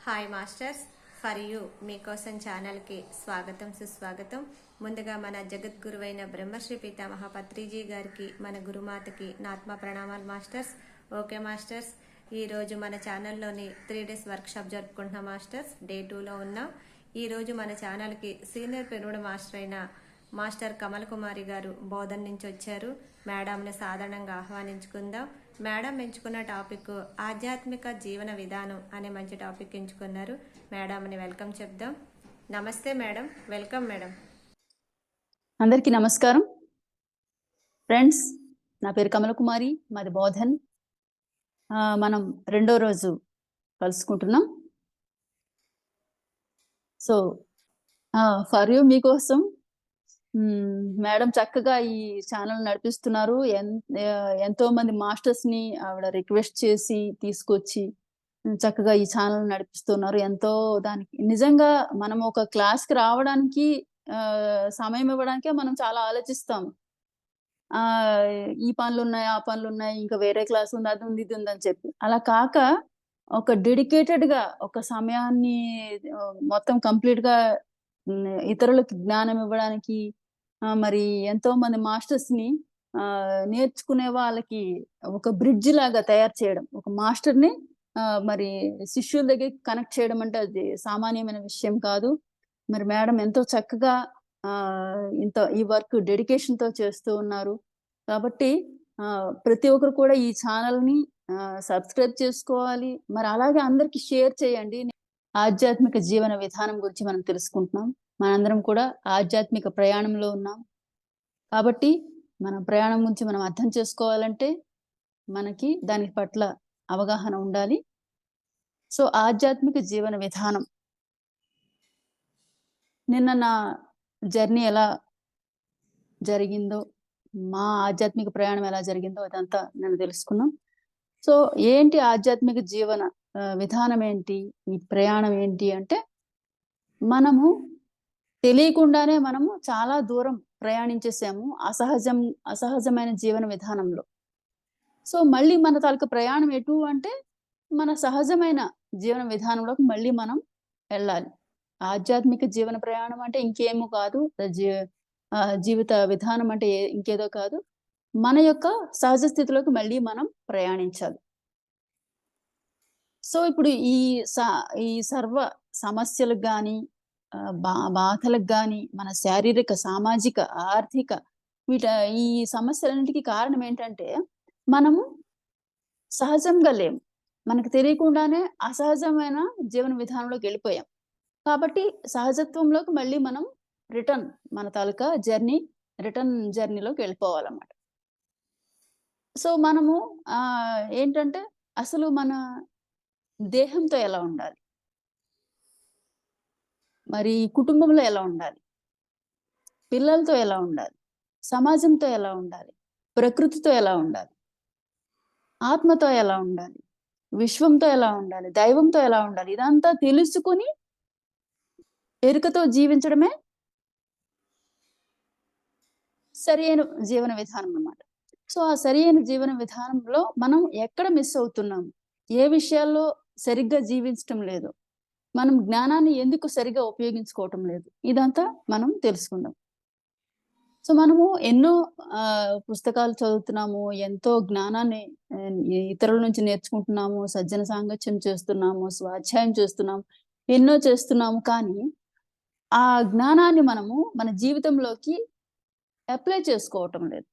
Hi masters, for you మీకోసం ఛానల్కి స్వాగతం సుస్వాగతం. ముందుగా మన జగద్గురువైన బ్రహ్మశ్రీ పితామహ పత్రిజీ గారికి, మన గురుమాతకి నా ఆత్మ ప్రణామాలు మాస్టర్స్. ఓకే మాస్టర్స్, ఈరోజు మన ఛానల్లోని 3 days వర్క్షాప్ జరుపుకుంటున్నాం మాస్టర్స్. డే 2లో ఉన్నాం. ఈరోజు మన ఛానల్కి సీనియర్ పెరుగుడు మాస్టర్ అయిన మాస్టర్ కమల్ కుమారి గారు బోధన నుంచి వచ్చారు. మేడంని సాధారణంగా ఆహ్వానించుకుందాం. మేడం ఎంచుకున్న టాపిక్ ఆధ్యాత్మిక జీవన విధానం అనే మంచి టాపిక్ ఎంచుకున్నారు. మేడంని వెల్కమ్ చెప్దాం. నమస్తే మేడం, వెల్కమ్ మేడం. అందరికీ నమస్కారం ఫ్రెండ్స్. నా పేరు కమల్ కుమారి, మాది బోధన్. మనం 2వ రోజు కలుసుకుంటున్నాం. సో ఫర్ యూ మీకోసం మేడం చక్కగా ఈ ఛానల్ నడిపిస్తున్నారు. ఎంతో మంది మాస్టర్స్ ని ఆవిడ రిక్వెస్ట్ చేసి తీసుకొచ్చి చక్కగా ఈ ఛానల్ నడిపిస్తున్నారు. ఎంతో దానికి నిజంగా మనం ఒక క్లాస్ కి రావడానికి సమయం ఇవ్వడానికే మనం చాలా ఆలోచిస్తాం. ఈ పనులున్నాయి, ఆ పనులున్నాయి, ఇంకా వేరే క్లాస్ ఉంది, అది ఉంది, ఇది ఉందని చెప్పి. అలా కాక ఒక డెడికేటెడ్ గా ఒక సమయాన్ని మొత్తం కంప్లీట్ గా ఇతరులకు జ్ఞానం ఇవ్వడానికి, మరి ఎంతో మంది మాస్టర్స్ ని నేర్చుకునే వాళ్ళకి ఒక బ్రిడ్జ్ లాగా తయారు చేయడం, ఒక మాస్టర్ ని మరి శిష్యుల దగ్గరికి కనెక్ట్ చేయడం అంటే అది సామాన్యమైన విషయం కాదు. మరి మేడం ఎంతో చక్కగా ఈ వర్క్ డెడికేషన్ తో చేస్తూ ఉన్నారు. కాబట్టి ప్రతి ఒక్కరు కూడా ఈ ఛానల్ ని సబ్స్క్రైబ్ చేసుకోవాలి. మరి అలాగే అందరికి షేర్ చేయండి. ఆధ్యాత్మిక జీవన విధానం గురించి మనం తెలుసుకుంటున్నాం. మనందరం కూడా ఆధ్యాత్మిక ప్రయాణంలో ఉన్నాం. కాబట్టి మన ప్రయాణం గురించి మనం అర్థం చేసుకోవాలంటే మనకి దాని పట్ల అవగాహన ఉండాలి. సో ఆధ్యాత్మిక జీవన విధానం, నిన్న నా జర్నీ ఎలా జరిగిందో, మా ఆధ్యాత్మిక ప్రయాణం ఎలా జరిగిందో ఇదంతా నేను తెలుసుకున్నాం. సో ఏంటి ఆధ్యాత్మిక జీవన విధానం ఏంటి, ఈ ప్రయాణం ఏంటి అంటే, మనము తెలియకుండానే మనము చాలా దూరం ప్రయాణించేసాము అసహజమైన జీవన విధానంలో. సో మళ్ళీ మన తాలూకు ప్రయాణం ఎటు అంటే, మన సహజమైన జీవన విధానంలోకి మళ్ళీ మనం వెళ్ళాలి. ఆధ్యాత్మిక జీవన ప్రయాణం అంటే ఇంకేమో కాదు, జీవిత విధానం అంటే ఇంకేదో కాదు, మన యొక్క సహజ స్థితిలోకి మళ్ళీ మనం ప్రయాణించాలి. సో ఇప్పుడు ఈ సర్వ సమస్యలకు గాని, బాధలకు గాని, మన శారీరక, సామాజిక, ఆర్థిక ఈ సమస్యలన్నిటికీ కారణం ఏంటంటే, మనము సహజంగా లేము. మనకు తెలియకుండానే అసహజమైన జీవన విధానంలోకి వెళ్ళిపోయాం. కాబట్టి సహజత్వంలోకి మళ్ళీ మనం మన తాలూకా రిటర్న్ జర్నీలోకి వెళ్ళిపోవాలన్నమాట. సో మనము ఏంటంటే, అసలు మన దేహంతో ఎలా ఉండాలి, మరి కుటుంబంలో ఎలా ఉండాలి, పిల్లలతో ఎలా ఉండాలి, సమాజంతో ఎలా ఉండాలి, ప్రకృతితో ఎలా ఉండాలి, ఆత్మతో ఎలా ఉండాలి, విశ్వంతో ఎలా ఉండాలి, దైవంతో ఎలా ఉండాలి, ఇదంతా తెలుసుకుని ఎరుకతో జీవించడమే సరియైన జీవన విధానం అన్నమాట. సో ఆ సరియైన జీవన విధానంలో మనం ఎక్కడ మిస్ అవుతున్నాం, ఏ విషయాల్లో సరిగ్గా జీవించటం లేదు, మనం జ్ఞానాన్ని ఎందుకు సరిగ్గా ఉపయోగించుకోవటం లేదు, ఇదంతా మనం తెలుసుకుందాం. సో మనము ఎన్నో పుస్తకాలు చదువుతున్నాము, ఎంతో జ్ఞానాన్ని ఇతరుల నుంచి నేర్చుకుంటున్నాము, సజ్జన సాంగత్యం చేస్తున్నాము, స్వాధ్యాయం చేస్తున్నాము, ఎన్నో చేస్తున్నాము. కానీ ఆ జ్ఞానాన్ని మనము మన జీవితంలోకి అప్లై చేసుకోవటం లేదు,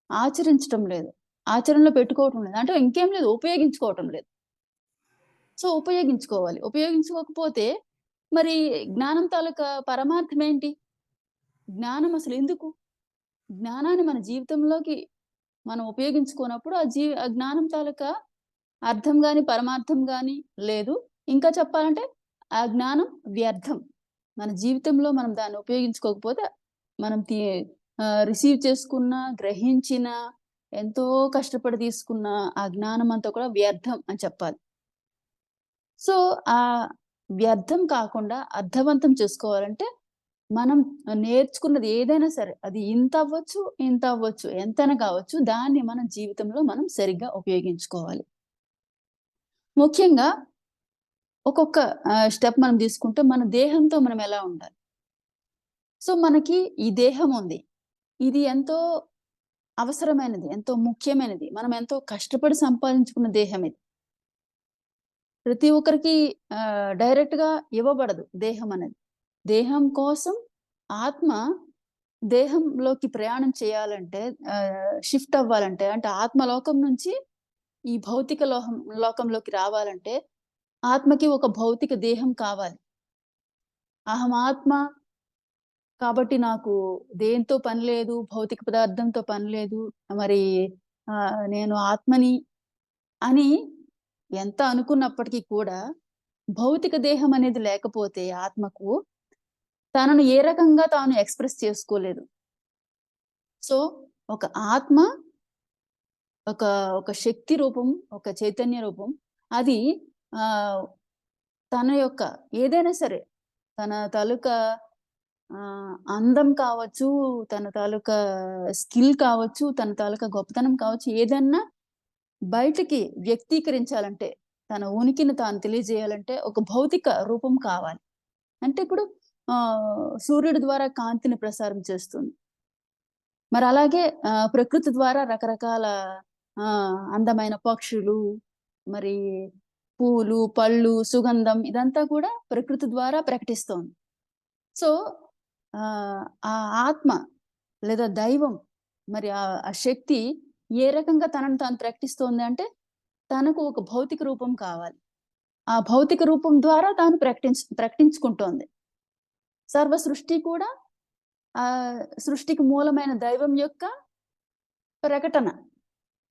ఆచరించటం లేదు, ఆచరణలో పెట్టుకోవటం లేదు, అంటే ఇంకేం లేదు, ఉపయోగించుకోవటం లేదు. సో ఉపయోగించుకోవాలి. ఉపయోగించుకోకపోతే మరి జ్ఞానం తాలూకా పరమార్థం ఏంటి? జ్ఞానం అసలు ఎందుకు? జ్ఞానాన్ని మన జీవితంలోకి మనం ఉపయోగించుకోనప్పుడు ఆ జ్ఞానం తాలూకా అర్థం గాని, పరమార్థం గాని లేదు. ఇంకా చెప్పాలంటే ఆ జ్ఞానం వ్యర్థం. మన జీవితంలో మనం దాన్ని ఉపయోగించుకోకపోతే, మనం రిసీవ్ చేసుకున్న, గ్రహించిన, ఎంతో కష్టపడి తీసుకున్న ఆ జ్ఞానం అంతా కూడా వ్యర్థం అని చెప్పాలి. సో ఆ వ్యర్థం కాకుండా అర్థవంతం చేసుకోవాలంటే, మనం నేర్చుకున్నది ఏదైనా సరే, అది ఇంత అవ్వచ్చు, ఎంతైనా కావచ్చు, దాన్ని మన జీవితంలో మనం సరిగ్గా ఉపయోగించుకోవాలి. ముఖ్యంగా ఒక్కొక్క స్టెప్ మనం తీసుకుంటే మన దేహంతో మనం ఎలా ఉండాలి? సో, మనకి ఈ దేహం ఉంది. ఇది ఎంతో అవసరమైనది. ఎంతో ముఖ్యమైనది. మనం ఎంతో కష్టపడి సంపాదించుకున్న దేహం ఇది. ప్రతి ఒక్కరికి డైరెక్ట్‌గా ఇవ్వబడదు దేహం అనేది. దేహం కోసం ఆత్మ దేహంలోకి ప్రయాణం చేయాలంటే షిఫ్ట్ అవ్వాలంటే అంటే ఆత్మలోకం నుంచి ఈ భౌతిక లోకంలోకి రావాలంటే ఆత్మకి ఒక భౌతిక దేహం కావాలి. అహం ఆత్మ కాబట్టి నాకు దేనితో పని లేదు. భౌతిక పదార్థంతో పని లేదు. మరి నేను ఆత్మని అని ఎంత అనుకున్నప్పటికీ కూడా భౌతిక దేహం అనేది లేకపోతే ఆత్మకు తనను ఏ రకంగా తాను ఎక్స్‌ప్రెస్ చేసుకోలేదు. సో, ఒక ఆత్మ ఒక ఒక శక్తి రూపం, ఒక చైతన్య రూపం. అది ఆహ్, తన యొక్క ఏదైనా సరే తన తాలూకా అందం కావచ్చు, తన తాలూకా స్కిల్ కావచ్చు, తన తాలూకా గొప్పతనం కావచ్చు, ఏదన్నా బయటికి వ్యక్తీకరించాలంటే, తన ఉనికిని తాను తెలియజేయాలంటే ఒక భౌతిక రూపం కావాలి. అంటే ఇప్పుడు సూర్యుడి ద్వారా కాంతిని ప్రసారం చేస్తుంది. మరలాగే ప్రకృతి ద్వారా రకరకాల అందమైన పక్షులు, మరి పూలు, పళ్ళు, సుగంధం ఇదంతా కూడా ప్రకృతి ద్వారా ప్రకటిస్తోంది. సో, ఆ ఆత్మ లేదా దైవం మరి ఆ శక్తి ఏ రకంగా తనను తాను ప్రకటిస్తోంది అంటే, తనకు ఒక భౌతిక రూపం కావాలి. ఆ భౌతిక రూపం ద్వారా తాను ప్రకటించుకుంటోంది. సర్వ సృష్టి కూడా సృష్టికి మూలమైన దైవం యొక్క ప్రకటన.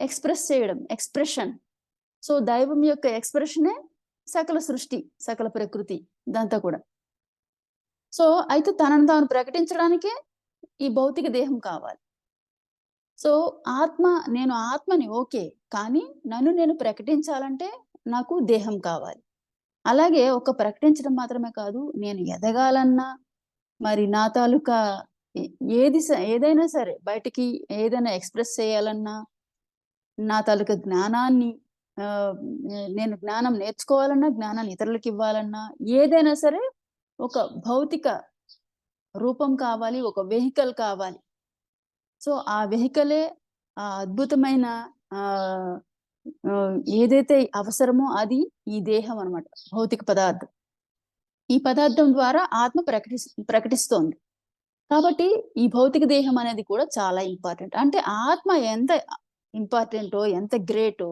ఎక్స్‌ప్రెస్ చేయడం. ఎక్స్‌ప్రెషన్. సో, దైవం యొక్క ఎక్స్‌ప్రెషనే సకల సృష్టి, సకల ప్రకృతి ఇదంతా కూడా. సో, అయితే తనను తాను ప్రకటించడానికే ఈ భౌతిక దేహం కావాలి. సో, నేను ఆత్మని ఓకే. కానీ నన్ను నేను ప్రకటించాలంటే నాకు దేహం కావాలి. అలాగే ఒక ప్రకటించడం మాత్రమే కాదు, నేను ఎదగాలన్నా, మరి నా తాలూకా ఎ ఏదైనా సరే బయటికి ఏదైనా ఎక్స్‌ప్రెస్ చేయాలన్నా, నా తాలూకా జ్ఞానాన్ని ఆహ్, నేను జ్ఞానం నేర్చుకోవాలన్నా, జ్ఞానాన్ని ఇతరులకివ్వాలన్నా, ఏదైనా సరే ఒక భౌతిక రూపం కావాలి. ఒక వెహికల్ కావాలి. సో, ఆ వెహికలే ఆ అద్భుతమైన ఆహ్, ఏదైతే అవసరమో అది ఈ దేహం అన్నమాట. భౌతిక పదార్థం. ఈ పదార్థం ద్వారా ఆత్మ ప్రకటిస్తోంది. కాబట్టి ఈ భౌతిక దేహం అనేది కూడా చాలా ఇంపార్టెంట్. అంటే ఆత్మ ఎంత ఇంపార్టెంటో, ఎంత గ్రేటో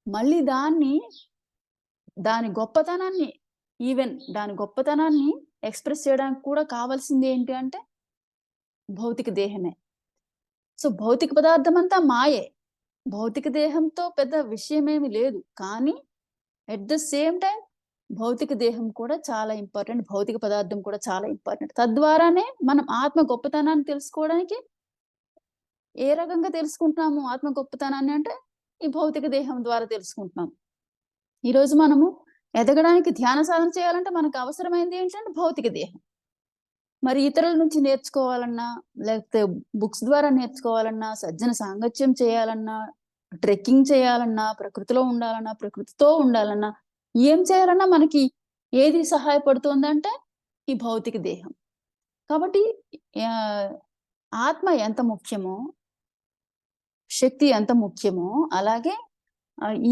మళ్ళీ దాని గొప్పతనాన్ని దాని గొప్పతనాన్ని ఎక్స్‌ప్రెస్ చేయడానికి కూడా కావాల్సింది ఏంటి అంటే భౌతిక దేహమే. సో, భౌతిక పదార్థం అంతా మాయే. భౌతిక దేహంతో పెద్ద విషయమేమి లేదు. కానీ ఎట్ ద సేమ్ టైమ్ భౌతిక దేహం కూడా చాలా ఇంపార్టెంట్. భౌతిక పదార్థం కూడా చాలా ఇంపార్టెంట్. తద్వారానే మనం ఆత్మ గొప్పతనాన్ని తెలుసుకోవడానికి ఏ రకంగా తెలుసుకుంటున్నాము ఆత్మ గొప్పతనాన్ని అంటే, ఈ భౌతిక దేహం ద్వారా తెలుసుకుంటున్నాం. ఈరోజు మనము ఎదగడానికి ధ్యాన సాధన చేయాలంటే మనకు అవసరమైంది ఏంటంటే భౌతిక దేహం. మరి ఇతరుల నుంచి నేర్చుకోవాలన్నా, లేకపోతే బుక్స్ ద్వారా నేర్చుకోవాలన్నా, సజ్జన సాంగత్యం చేయాలన్నా, ట్రెక్కింగ్ చేయాలన్నా, ప్రకృతిలో ఉండాలన్నా, ప్రకృతితో ఉండాలన్నా, ఏం చేయాలన్నా మనకి ఏది సహాయపడుతోందంటే, ఈ భౌతిక దేహం. కాబట్టి ఆహ్, ఆత్మ ఎంత ముఖ్యమో, శక్తి ఎంత ముఖ్యమో, అలాగే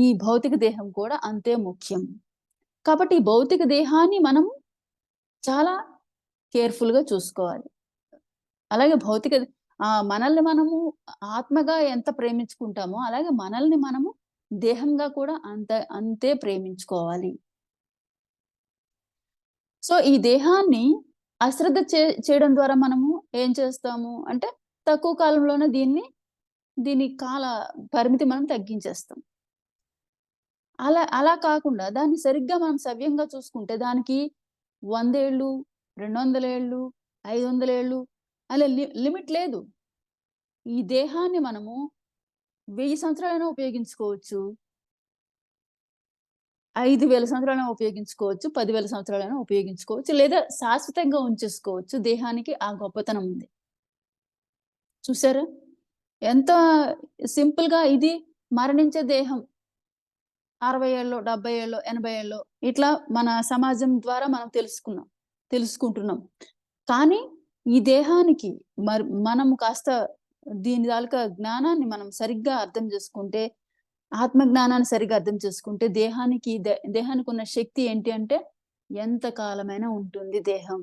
ఈ భౌతిక దేహం కూడా అంతే ముఖ్యం. కాబట్టి ఈ భౌతిక దేహాన్ని మనం చాలా కేర్‌ఫుల్‌గా చూసుకోవాలి. అలాగే మనల్ని మనము ఆత్మగా ఎంత ప్రేమించుకుంటామో, అలాగే మనల్ని మనము దేహంగా కూడా అంతే ప్రేమించుకోవాలి. సో, ఈ దేహాన్ని అశ్రద్ధ చేయడం ద్వారా మనము ఏం చేస్తాము అంటే, తక్కువ కాలంలోనే దీని కాల పరిమితి మనం తగ్గించేస్తాం. అలా అలా కాకుండా దాన్ని సరిగ్గా మనం సవ్యంగా చూసుకుంటే దానికి 100 ఏళ్ళు, 200 ఏళ్ళు, 500 ఏళ్ళు అలా లిమిట్ లేదు. ఈ దేహాన్ని మనము 1000 సంవత్సరాలైనా ఉపయోగించుకోవచ్చు. 5000 సంవత్సరాలైనా ఉపయోగించుకోవచ్చు. 10,000 సంవత్సరాలైనా ఉపయోగించుకోవచ్చు. లేదా శాశ్వతంగా ఉంచేసుకోవచ్చు. దేహానికి ఆ గొప్పతనం ఉంది. చూసారా? ఎంత సింపుల్‌గా ఇది మరణించే దేహం. 60 ఏళ్ళో, 70 ఏళ్ళో, 80 ఏళ్ళో ఇట్లా మన సమాజం ద్వారా మనం తెలుసుకుంటున్నాం. కానీ ఈ దేహానికి మనం కాస్త దీని తాలూకా జ్ఞానాన్ని మనం సరిగ్గా అర్థం చేసుకుంటే, ఆత్మ జ్ఞానాన్ని సరిగ్గా అర్థం చేసుకుంటే దేహానికున్న శక్తి ఏంటి అంటే ఎంత కాలమైనా ఉంటుంది దేహం.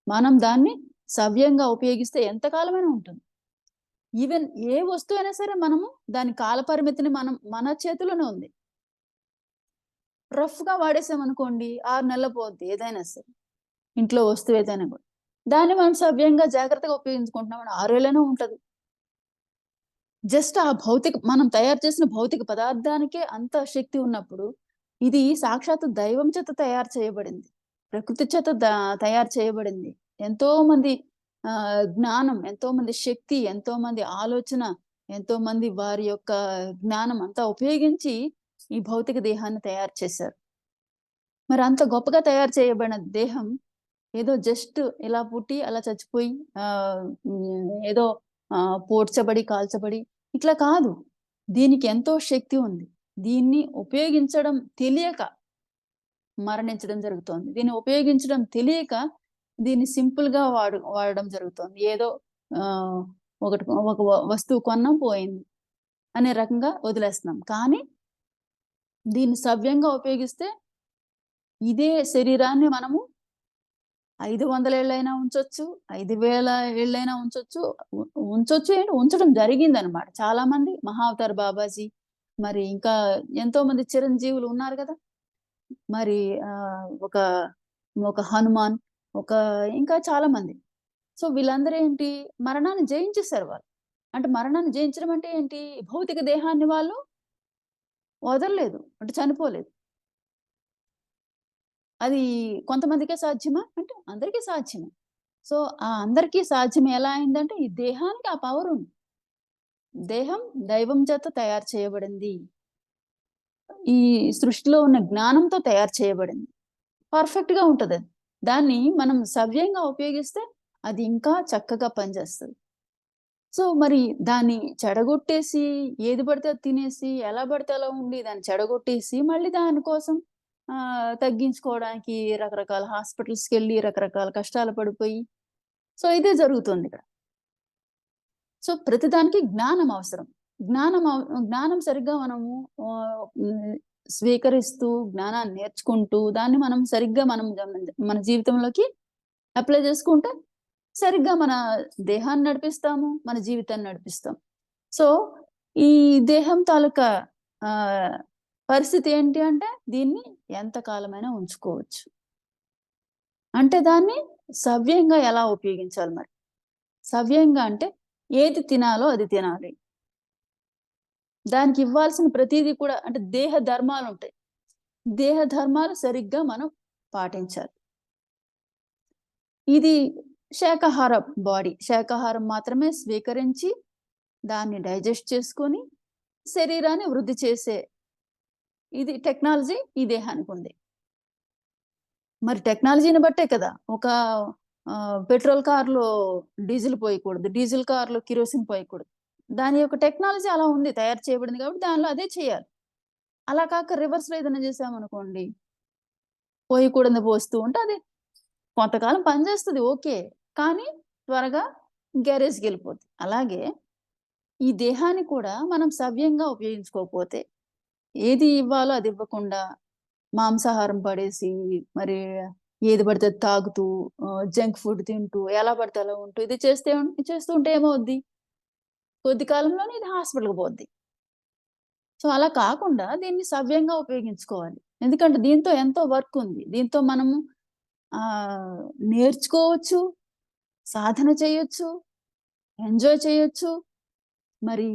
మనం దాన్ని సవ్యంగా ఉపయోగిస్తే ఎంత కాలమైనా ఉంటుంది. ఈవెన్ ఏ వస్తువైనా సరే మనము దాని కాల పరిమితిని మన చేతిలోనే ఉంది. రఫ్‌గా వాడేసామనుకోండి 6 నెలల్లో పోద్ది ఏదైనా సరే. ఇంట్లో వస్తువు ఏదైనా కూడా. దాన్ని మనం సవ్యంగా జాగ్రత్తగా ఉపయోగించుకుంటున్నామంటే 6 ఏళ్ళైనా ఉంటది. జస్ట్ మనం తయారు చేసిన భౌతిక పదార్థానికే అంత శక్తి ఉన్నప్పుడు, ఇది సాక్షాత్తు దైవం చేత తయారు చేయబడింది. ప్రకృతి చేత తయారు చేయబడింది. ఎంతోమంది జ్ఞానం, ఎంతోమంది శక్తి, ఎంతోమంది ఆలోచన, ఎంతోమంది వారి యొక్క జ్ఞానం అంతా ఉపయోగించి ఈ భౌతిక దేహాన్ని తయారు చేశారు. మరి అంత గొప్పగా తయారు చేయబడిన దేహం ఏదో జస్ట్ ఇలా పుట్టి అలా చచ్చిపోయి ఏదో పోడ్చబడి, కాల్చబడి ఇట్లా కాదు. దీనికి ఎంతో శక్తి ఉంది. దీన్ని ఉపయోగించడం తెలియక మరణించడం జరుగుతోంది. దీన్ని ఉపయోగించడం తెలియక దీన్ని సింపుల్‌గా వాడడం జరుగుతోంది. ఏదో ఆహ్, ఒక వస్తువు కొన్నాం పోయింది అనే రకంగా వదిలేస్తున్నాం. కానీ దీన్ని సవ్యంగా ఉపయోగిస్తే ఇదే శరీరాన్ని మనము 500 ఏళ్ళైనా ఉంచొచ్చు. 5000 ఏళ్ళైనా ఉంచొచ్చు. ఉంచొచ్చు ఏంటి ఉంచడం జరిగిందనమాట. చాలా మంది మహావతార్ బాబాజీ, మరి ఇంకా ఎంతో మంది చిరంజీవులు ఉన్నారు గదా! మరి ఒక ఒక హనుమాన్, ఇంకా చాలా మంది. సో, వీళ్ళందరూ ఏంటి మరణాన్ని జయించేసారు వాళ్ళు. అంటే మరణాన్ని జయించడం అంటే ఏంటి? భౌతిక దేహాన్ని వాళ్ళు వదలలేదు. అంటే చనిపోలేదు. అది కొంతమందికే సాధ్యమా? అంటే అందరికీ సాధ్యమే. సో, ఆ అందరికీ సాధ్యం ఎలా అయిందంటే, ఈ దేహానికి ఆ పవరుంది. దేహం దైవం చేత తయారు చేయబడింది. ఈ సృష్టిలో ఉన్న జ్ఞానంతో తయారు చేయబడింది. పర్ఫెక్ట్‌గా ఉంటదది. దాన్ని మనం సవ్యంగా ఉపయోగిస్తే అది ఇంకా చక్కగా పనిచేస్తది. సో, మరి దాన్ని చెడగొట్టేసి, ఏది పడితే అది తినేసి, ఎలా పడితే అలా ఉండి దాన్ని చెడగొట్టేసి, మళ్ళీ దాని కోసం తగ్గించుకోవడానికి రకరకాల హాస్పిటల్స్‌కెళ్ళి రకరకాల కష్టాలు పడిపోయి సో, ఇదే జరుగుతోందిక్కడ. సో, ప్రతిదానికి జ్ఞానం అవసరం. జ్ఞానం సరిగ్గా మనము స్వీకరిస్తూ, జ్ఞానాన్ని నేర్చుకుంటూ, దాన్ని మనం సరిగ్గా మన జీవితంలోకి అప్లై చేసుకుంటే, సరిగ్గా మన దేహాన్ని నడిపిస్తాము, మన జీవితాన్ని నడిపిస్తాం. సో, ఈ దేహం తాలూకా ఆహ్, పరిస్థితి ఏంటి అంటే, దీన్ని ఎంత కాలమైనా ఉంచుకోవచ్చు. అంటే దాన్ని సవ్యంగా ఎలా ఉపయోగించాలి మరి? సవ్యంగా అంటే ఏది తినాలో అది తినాలి. దానికివ్వాల్సిన ప్రతీది కూడా అంటే దేహ ధర్మాలుంటాయి. దేహ ధర్మాలు సరిగ్గా మనం పాటించాలి. ఇది శాకాహార బాడీ. శాకాహారం మాత్రమే స్వీకరించి, దాన్ని డైజెస్ట్ చేసుకొని, శరీరాన్ని వృద్ధి చేసే ఇది టెక్నాలజీ ఈ దేహానికుంది. మరి టెక్నాలజీని బట్టే కదా! ఒక పెట్రోల్ కార్‌లో డీజిల్ పోయకూడదు. డీజిల్ కార్‌లో కిరోసిన్ పోయకూడదు. దాని యొక్క టెక్నాలజీ అలా ఉంది. తయారు చేయబడింది కాబట్టి దానిలో అదే చేయాలి. అలా కాక రివర్స్‌లో ఏదైనా చేశామనుకోండి, పోయకూడనిది పోస్తూ ఉంటే అది కొంతకాలం పనిచేస్తది ఓకే. కానీ త్వరగా గ్యారేజ్‌కెళ్ళిపోద్ది. అలాగే ఈ దేహాన్ని కూడా మనం సవ్యంగా ఉపయోగించుకోకపోతే, ఏది ఇవ్వాలో అది ఇవ్వకుండా మాంసాహారం పడేసి, మరి ఏది పడితే అది తాగుతూ, జంక్ ఫుడ్ తింటూ, ఎలా పడితే అలా ఉంటూ, ఇది చేస్తూ ఉంటే ఏమవుద్ది? కొద్ది కాలంలోనే ఇది హాస్పిటల్‌కి పోద్ది. సో, అలా కాకుండా దీన్ని సవ్యంగా ఉపయోగించుకోవాలి. ఎందుకంటే దీంతో ఎంతో వర్క్ ఉంది. దీంతో మనము ఆహ్, నేర్చుకోవచ్చు, సాధన చేయొచ్చు, ఎంజాయ్ చేయొచ్చు. మరి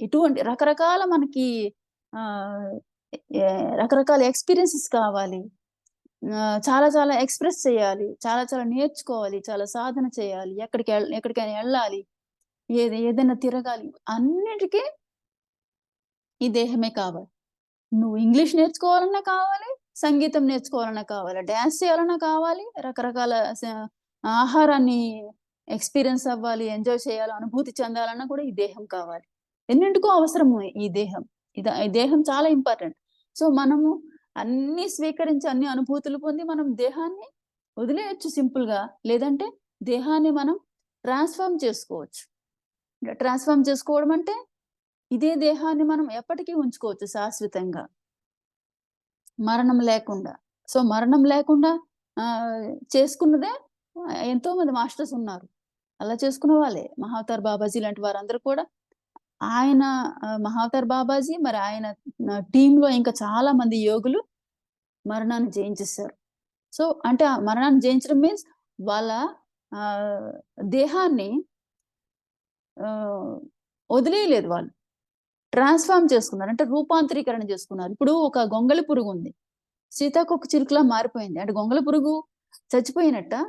ఎటువంటి రకరకాల మనకి ఆహ్, రకరకాల ఎక్స్‌పీరియన్సెస్ కావాలి. చాలా చాలా ఎక్స్‌ప్రెస్ చేయాలి. చాలా చాలా నేర్చుకోవాలి. చాలా సాధన చేయాలి. ఎక్కడికైనా ఎళ్ళాలి. ఏదైనా తిరగాలి. అన్నిటికి ఈ దేహమే కావాలి. నువ్వు ఇంగ్లీష్ నేర్చుకోవాలన్నా కావాలి, సంగీతం నేర్చుకోవాలన్నా కావాలి, డాన్స్ చేయాలన్నా కావాలి, రకరకాల ఆహారాన్ని ఎక్స్‌పీరియన్స్ అవ్వాలి, ఎంజాయ్ చేయాలి, అనుభూతి చెందాలన్నా కూడా ఈ దేహం కావాలి. ఎన్నింటికో అవసరము ఈ దేహం. ఈ దేహం చాలా ఇంపార్టెంట్. సో మనము అన్ని స్వీకరించి అన్ని అనుభూతులు పొంది మనం దేహాన్ని వదిలేయొచ్చు సింపుల్ గా. లేదంటే దేహాన్ని మనం ట్రాన్స్ఫార్మ్ చేసుకోవచ్చు. ట్రాన్స్ఫార్మ్ చేసుకోవడం అంటే ఇదే దేహాన్ని మనం ఎప్పటికీ ఉంచుకోవచ్చు శాశ్వతంగా, మరణం లేకుండా. సో మరణం లేకుండా చేసుకున్నదే ఎంతో మంది మాస్టర్స్ ఉన్నారు. అలా చేసుకున్న వాళ్ళే మహావతార్ బాబాజీ లాంటి వారందరూ కూడా. ఆయన మహావతార్ బాబాజీ మరి ఆయన టీంలో ఇంకా చాలా మంది యోగులు మరణాన్ని జయించేశారు. సో అంటే ఆ మరణాన్ని జయించడం మీన్స్ వాళ్ళ ఆహ్, దేహాన్ని ఆహ్, వదిలేయలేదు వాళ్ళు. ట్రాన్స్‌ఫార్మ్ చేసుకున్నారు. అంటే రూపాంతరీకరణ చేసుకున్నారు. ఇప్పుడు ఒక గొంగళి పురుగుంది. సీతాకోక చిలుకలా మారిపోయింది. అంటే గొంగళి పురుగు చచ్చిపోయినట్టా?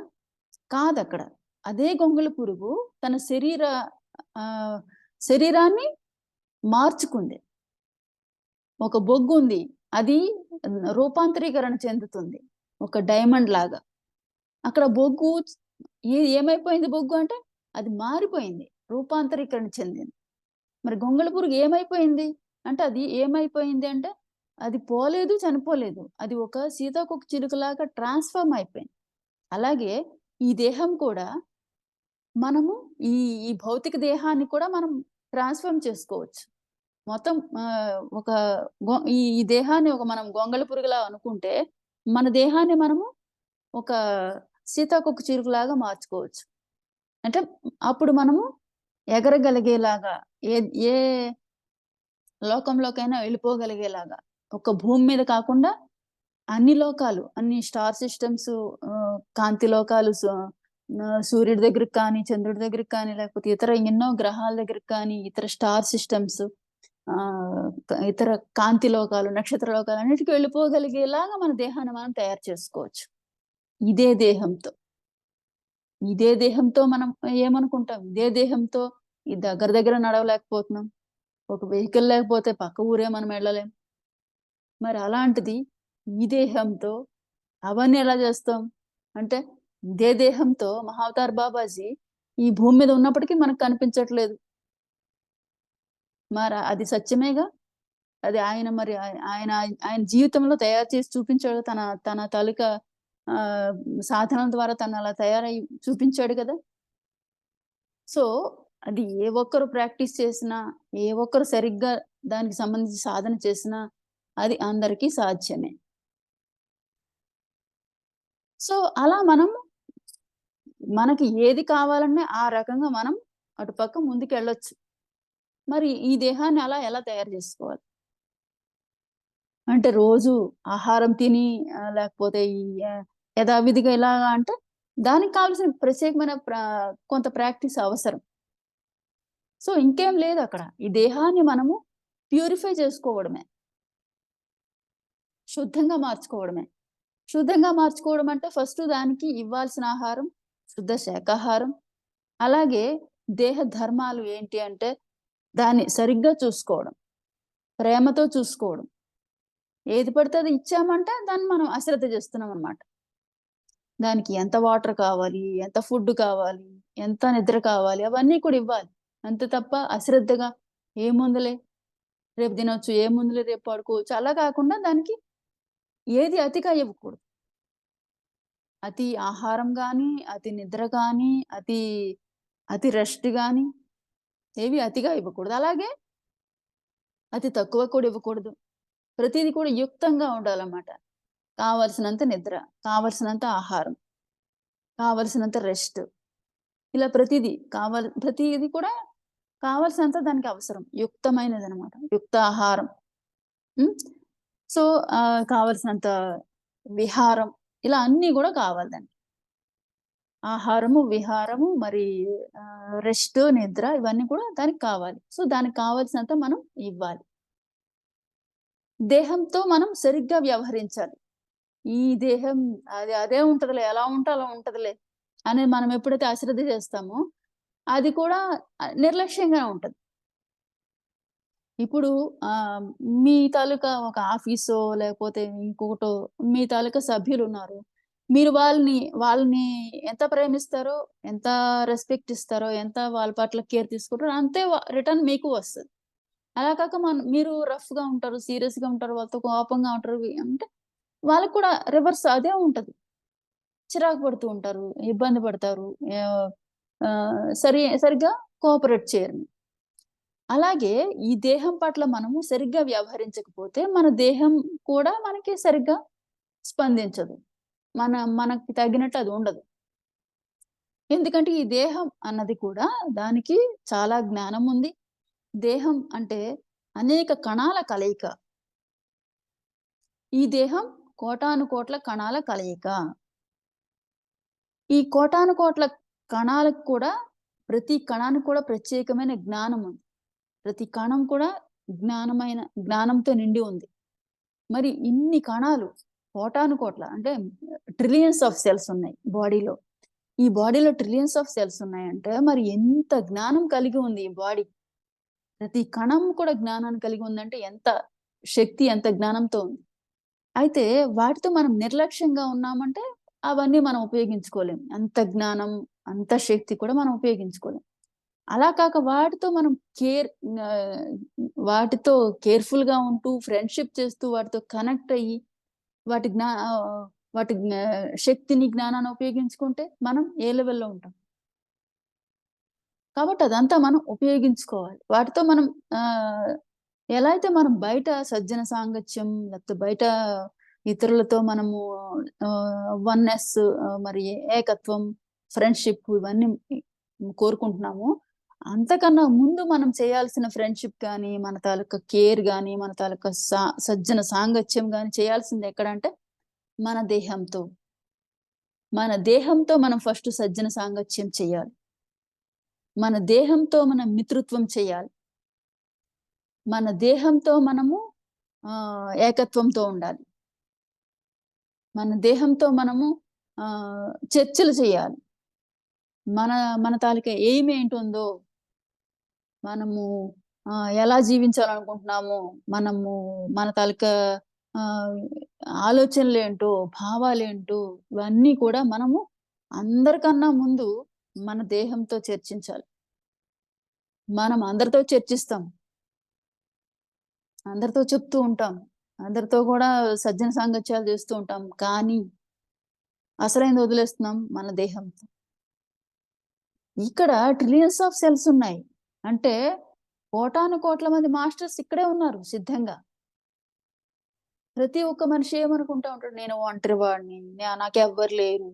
కాదక్కడ. అదే గొంగళి పురుగు తన ఆహ్, శరీరాన్ని మార్చుకుంది. ఒక బొగ్గుంది. అది రూపాంతరీకరణ చెందుతుంది. ఒక డైమండ్ లాగా. అక్కడ బొగ్గు ఏమైపోయింది బొగ్గు అంటే? అది మారిపోయింది. రూపాంతరీకరణ చెందింది. మరి గొంగళి పురుగు ఏమైపోయింది? అంటే అది ఏమైపోయింది అంటే, అది పోలేదు, చనిపోలేదు. అది ఒక సీతాకోక చిలుకలాగా ట్రాన్స్‌ఫార్మ్ అయిపోయింది. అలాగే ఈ దేహం కూడా మనము ఈ ఈ భౌతిక దేహాన్ని కూడా మనం ట్రాన్స్‌ఫార్మ్ చేసుకోవచ్చు. మొత్తం ఒక ఈ దేహాన్ని ఒక మనం గొంగళి పురుగులా అనుకుంటే, మన దేహాన్ని మనము ఒక సీతాకోక చిలుకలాగా మార్చుకోవచ్చు. అంటే అప్పుడు మనము ఎగరగలిగేలాగా ఏ ఏ లోకంలోకైనా వెళ్ళిపోగలిగేలాగా. ఒక భూమి మీద కాకుండా అన్ని లోకాలు, అన్ని స్టార్ సిస్టమ్స్, కాంతి లోకాలు, సూర్యుడి దగ్గరికి కానీ, చంద్రుడి దగ్గరికి కానీ, లేకపోతే ఇతర ఎన్నో గ్రహాల దగ్గరికి కానీ, ఇతర స్టార్ సిస్టమ్స్, ఇతర కాంతి లోకాలు, నక్షత్ర లోకాలు అన్నిటికి వెళ్ళిపోగలిగేలాగా మన దేహాన్ని మనం తయారు చేసుకోవచ్చు. ఇదే దేహంతో. ఇదే దేహంతో మనం ఏమనుకుంటాం? ఇదే దేహంతో ఈ దగ్గర దగ్గర నడవలేకపోతున్నాం. ఒక వెహికల్ లేకపోతే పక్క ఊరే మనం వెళ్ళలేం. మరి అలాంటిది ఈ దేహంతో అవన్నీ ఎలా చేస్తాం? అంటే ఇదే దేహంతో మహావతార్ బాబాజీ ఈ భూమి మీద ఉన్నప్పటికీ మనకు కనిపించట్లేదు. మరి అది సత్యమేగా! అది ఆయన మరి ఆయన ఆయన జీవితంలో తయారు చేసి చూపించాడు. తన తన తాలూకా ఆహ్, సాధనల ద్వారా తను అలా తయారై చూపించాడు గదా! సో, అది ఏ ఒక్కరు ప్రాక్టీస్ చేసినా, ఏ ఒక్కరు సరిగ్గా దానికి సంబంధించి సాధన చేసినా అది అందరికీ సాధ్యమే. సో, అలా మనం మనకి ఏది కావాలన్నా ఆ రకంగా మనం అటుపక్క ముందుకెళ్ళొచ్చు. మరి ఈ దేహాన్ని ఎలా తయారు జేసుకోవాలి? అంటే రోజు ఆహారం తిని లేకపోతే ఈ యథావిధిగా ఇలాగా అంటే దానికి కావాల్సిన ప్రత్యేకమైన కొంత ప్రాక్టీస్ అవసరం. సో, ఇంకేం లేదక్కడ. ఈ దేహాన్ని మనము ప్యూరిఫై చేసుకోవడమే. శుద్ధంగా మార్చుకోవడమే. శుద్ధంగా మార్చుకోవడం అంటే ఫస్ట్ దానికి ఇవ్వాల్సిన ఆహారం శుద్ధ శాకాహారం. అలాగే దేహ ధర్మాలు ఏంటి అంటే దాన్ని సరిగ్గా చూసుకోవడం. ప్రేమతో చూసుకోవడం. ఏది పడితే అది ఇచ్చామంటే దాన్ని మనం అశ్రద్ధ చేస్తున్నామనమాట. దానికి ఎంత వాటర్ కావాలి, ఎంత ఫుడ్ కావాలి, ఎంత నిద్ర కావాలి అవన్నీ కూడా ఇవ్వాలి. అంతే తప్ప అశ్రద్ధగా ఏముందిలే రేపు తినొచ్చు, ఏముందిలే రేపు పడుకోవచ్చు అలా కాకుండా దానికి ఏది అతిగా ఇవ్వకూడదు. అతి ఆహారం గాని, అతి నిద్ర గాని, అతి అతి రెస్ట్ గాని ఏవి అతిగా ఇవ్వకూడదు. అలాగే అతి తక్కువ కూడా ఇవ్వకూడదు. ప్రతీది కూడా యుక్తంగా ఉండాలన్నమాట. కావాల్సినంత నిద్ర, కావాల్సినంత ఆహారం, కావాల్సినంత రెస్ట్. ఇలా ప్రతీది కూడా కావాల్సినంత దానికి అవసరం. యుక్తమైనదనమాట. యుక్త ఆహారం. హ్మ్. సో, కావాల్సినంత విహారం ఇలా అన్నీ గూడా కావాలి దానికి. ఆహారము, విహారము మరి రెస్ట్, నిద్ర ఇవన్నీ కూడా దానికి కావాలి. సో, దానికి కావాల్సినంత మనం ఇవ్వాలి. దేహంతో మనం సరిగ్గా వ్యవహరించాలి. ఈ దేహం అదే ఉంటదిలే. ఎలా ఉంటే అలా ఉంటదిలే అని మనం ఎప్పుడైతే అశ్రద్ధ చేస్తామో, అది కూడా నిర్లక్ష్యంగా ఉంటది. ఇప్పుడు ఆహ్, మీ తాలూకా ఒక ఆఫీసో లేకపోతే ఇంకొకటో మీ తాలూకా సభ్యులున్నారు. మీరు వాళ్ళని ఎంత ప్రేమిస్తారో, ఎంత రెస్పెక్ట్ ఇస్తారో, ఎంత వాళ్ళ పట్ల కేర్ తీసుకుంటారో అంతే రిటర్న్ మీకు వస్తది. అలా కాక మీరు రఫ్‌గా ఉంటారు, సీరియస్‌గా ఉంటారు, వాళ్ళతో కోపంగా ఉంటారు అంటే వాళ్ళకి కూడా రివర్స్ అదే ఉంటది. చిరాకు పడుతూ ఉంటారు, ఇబ్బంది పడతారు. ఆహ్, సరిగ్గా కోఆపరేట్ చేయరు. అలాగే ఈ దేహం పట్ల మనము సరిగ్గా వ్యవహరించకపోతే మన దేహం కూడా మనకి సరిగ్గా స్పందించదు. మనకి తగినట్టు అది ఉండదు. ఎందుకంటే ఈ దేహం అన్నది కూడా దానికి చాలా జ్ఞానం ఉంది. దేహం అంటే అనేక కణాల కలయిక. ఈ దేహం కోటానుకోట్ల కణాల కలయిక. ఈ కోటానుకోట్ల కణాలకు కూడా ప్రతి కణానికి కూడా ప్రత్యేకమైన జ్ఞానం ఉంది. ప్రతి కణం కూడా జ్ఞానంతో నిండి ఉంది. మరి ఇన్ని కణాలు కోటానుకోట్ల అంటే ట్రిలియన్స్ ఆఫ్ సెల్స్ ఉన్నాయి బాడీలో. ఈ బాడీలో ట్రిలియన్స్ ఆఫ్ సెల్స్ ఉన్నాయంటే మరి ఎంత జ్ఞానం కలిగి ఉంది ఈ బాడీ. ప్రతి కణం కూడా జ్ఞానాన్ని కలిగి ఉందంటే ఎంత శక్తి, ఎంత జ్ఞానంతో ఉంది. అయితే వాటితో మనం నిర్లక్ష్యంగా ఉన్నామంటే అవన్నీ మనం ఉపయోగించుకోలేం. అంత జ్ఞానం, అంత శక్తి కూడా మనం ఉపయోగించుకోలేం. అలా కాక వాటితో మనం కేర్ ఆహ్, వాటితో కేర్‌ఫుల్‌గా ఉంటూ, ఫ్రెండ్‌షిప్ చేస్తూ, వాటితో కనెక్ట్ అయ్యి, వాటి జ్ఞా ఆహ్, వాటి జ్ఞా శక్తిని, జ్ఞానాన్ని ఉపయోగించుకుంటే మనం ఏ లెవెల్‌లో ఉంటాం. కాబట్టి అదంతా మనం ఉపయోగించుకోవాలి. వాటితో మనం ఆహ్, ఎలా అయితే మనం బయట సజ్జన సాంగత్యం, లేకపోతే బయట ఇతరులతో మనము వన్నెస్, మరి ఏకత్వం, ఫ్రెండ్‌షిప్ ఇవన్నీ కోరుకుంటున్నామో, అంతకన్నా ముందు మనం చేయాల్సిన ఫ్రెండ్‌షిప్ గాని, మన తాలూకా కేర్ గాని, మన తాలూకా సజ్జన సాంగత్యం గాని చేయాల్సింది ఎక్కడంటే మన దేహంతో. మన దేహంతో మనం ఫస్ట్ సజ్జన సాంగత్యం చేయాలి. మన దేహంతో మనం మిత్రుత్వం చేయాలి. మన దేహంతో మనము ఏకత్వంతో ఉండాలి. మన దేహంతో మనము చర్చలు చేయాలి. మన మన తాలూకా ఎయిమ్ ఏంటుందో, మనము ఎలా జీవించాలనుకుంటున్నామో, మనము మన తాలూకా ఆహ్, ఆలోచనలేంటో, భావాలేంటో ఇవన్నీ కూడా మనము అందరికన్నా ముందు మన దేహంతో చర్చించాలి. మనం అందరితో చర్చిస్తాం. అందరితో చెప్తూ ఉంటాం. అందరితో కూడా సజ్జన సాంగత్యాలు చేస్తూ ఉంటాం. కానీ అసలైంది వదిలేస్తున్నాం మన దేహంతో. ఇక్కడ ట్రిలియన్స్ ఆఫ్ సెల్స్ ఉన్నాయి. అంటే కోటాను కోట్ల మంది మాస్టర్స్ ఇక్కడే ఉన్నారు సిద్ధంగా. ప్రతి ఒక్క మనిషి ఏమనుకుంటా ఉంటాడు, నేను ఒంటరి వాడిని. నాకెవ్వరు లేరు.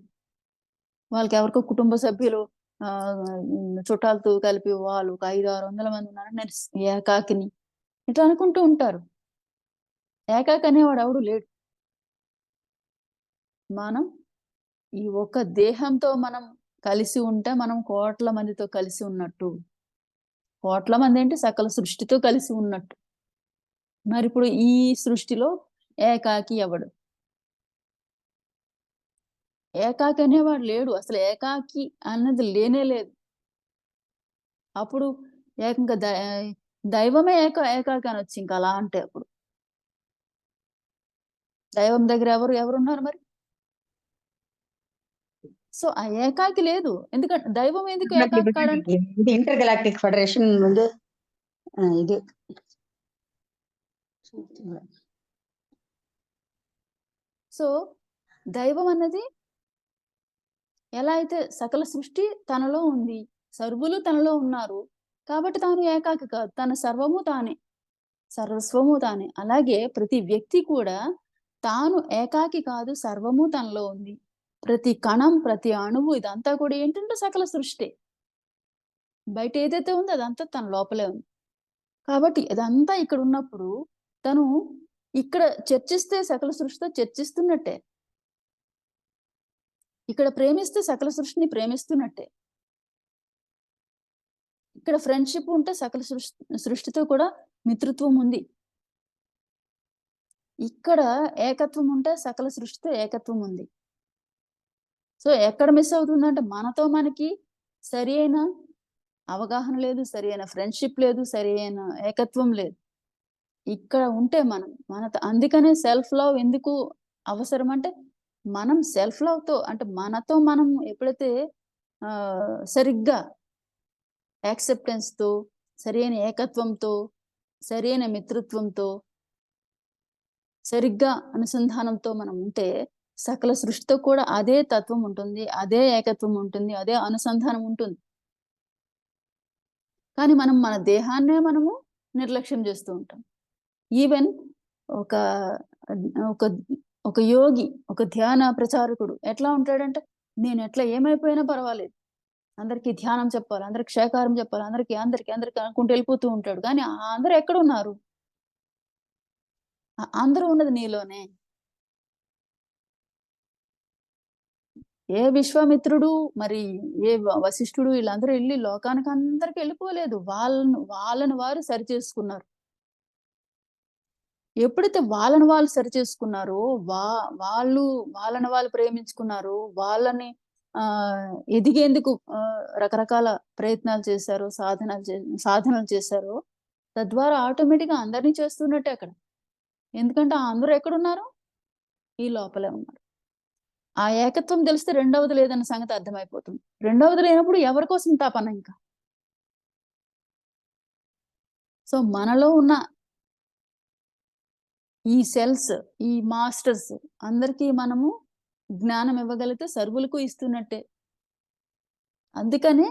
వాళ్ళకెవరికో కుటుంబ సభ్యులు చుట్టాలతో కలిపి వాళ్ళు ఒక 500, 600 మంది ఉన్నారు. నేను ఏకాకిని. ఇట్లా అనుకుంటూ ఉంటారు. ఏకాకి అనేవాడు ఎవడు లేడు. మనం ఈ ఒక్క దేహంతో మనం కలిసి ఉంటే మనం కోట్ల మందితో కలిసి ఉన్నట్టు. కోట్ల మందేంటి సకల సృష్టితో కలిసి ఉన్నట్టు. మరిప్పుడు ఈ సృష్టిలో ఏకాకి ఎవడు? ఏకాకి అనేవాడు లేడు. అసలు ఏకాకి అన్నది లేనే లేదు. అప్పుడు ఏకంగా దైవమే ఏకాకి అనొచ్చు ఇంక అలా అంటే అప్పుడు. దైవం దగ్గర ఎవరున్నారు మరి? సో, ఆ ఏకాకి లేదు. ఎందుకంటే దైవం ఎందుకు ఏకాకి కాడంటే ఇది ఇంటర్ గెలాక్టిక్ ఫెడరేషన్ ముందు ఇది సో, దైవం అన్నది ఎలా అయితే సకల సృష్టి తనలో ఉంది. సర్వులు తనలో ఉన్నారు. కాబట్టి తాను ఏకాకి కాదు. తన సర్వము తానే. సర్వస్వము తానే. అలాగే ప్రతి వ్యక్తి కూడా తాను ఏకాకి కాదు, సర్వము తనలో ఉంది. ప్రతి కణం, ప్రతి అణువు ఇదంతా కూడా ఏంటంటే సకల సృష్టే. బయట ఏదైతే ఉందో అదంతా తన లోపలే ఉంది. కాబట్టి ఇదంతా ఇక్కడున్నప్పుడు తను ఇక్కడ చర్చిస్తే సకల సృష్టితో చర్చిస్తున్నట్టే. ఇక్కడ ప్రేమిస్తే సకల సృష్టిని ప్రేమిస్తున్నట్టే. ఇక్కడ ఫ్రెండ్‌షిప్ ఉంటే సకల సృష్టితో కూడా మిత్రుత్వం ఉంది. ఇక్కడ ఏకత్వం ఉంటే సకల సృష్టితో ఏకత్వం ఉంది. సో, ఎక్కడ మిస్ అవుతుందంటే మనతో మనకి సరి అయిన అవగాహన లేదు, సరి అయిన ఫ్రెండ్‌షిప్ లేదు, సరి అయిన ఏకత్వం లేదు. ఇక్కడ ఉంటే మనం అందుకనే సెల్ఫ్ లవ్ ఎందుకు అవసరం అంటే, మనం సెల్ఫ్ లవ్‌తో అంటే మనతో మనం ఎప్పుడైతే సరిగ్గా యాక్సెప్టెన్స్‌తో, సరైన ఏకత్వంతో, సరైన మిత్రత్వంతో సరిగ్గా అనుసంధానంతో మనం ఉంటే సకల సృష్టితో కూడా అదే తత్వం ఉంటుంది, అదే ఏకత్వం ఉంటుంది, అదే అనుసంధానం ఉంటుంది. కానీ మనం మన దేహాన్నే మనము నిర్లక్ష్యం చేస్తూ ఉంటాం. ఈవెన్ ఒక ఒక ఒక యోగి, ఒక ధ్యాన ప్రచారకుడు ఎట్లా ఉంటాడంటే, నేను ఎట్లా ఏమైపోయినా పర్వాలేదు, అందరికీ ధ్యానం చెప్పాలి, అందరికి క్షేకారం చెప్పాలి, అందరికి అందరికి అందరికి అనుకుంటూ వెళ్ళిపోతూ ఉంటాడు. కానీ అందరూ ఎక్కడున్నారు? అందరూ ఉన్నది నీలోనే. ఏ విశ్వామిత్రుడు, మరి ఏ వశిష్ఠుడు వీళ్ళందరూ వెళ్ళి లోకానికి అందరికి వెళ్ళిపోలేదు. వాళ్ళని వారు సరిచేసుకున్నారు. ఎప్పుడైతే వాళ్ళని వాళ్ళు సరిచేసుకున్నారో, వాళ్ళు వాళ్ళని వాళ్ళు ప్రేమించుకున్నారు, వాళ్ళని ఎదిగేందుకు రకరకాల ప్రయత్నాలు చేశారు, సాధనలు చేశారు. తద్వారా ఆటోమేటిక్‌గా అందరిని చేస్తున్నట్టే అక్కడ. ఎందుకంటే అందరూ ఎక్కడున్నారు? ఈ లోపలే ఉన్నారు. ఆ ఏకత్వం తెలిస్తే రెండవది లేదన్న సంగతి అర్థమైపోతుంది. రెండవది లేనప్పుడు ఎవరి కోసం తపన ఇంకా? సో మనలో ఉన్న ఈ సెల్స్, ఈ మాస్టర్స్ అందరికీ మనము జ్ఞానం ఇవ్వగలిగితే సర్వులకు ఇస్తున్నట్టే. అందుకనే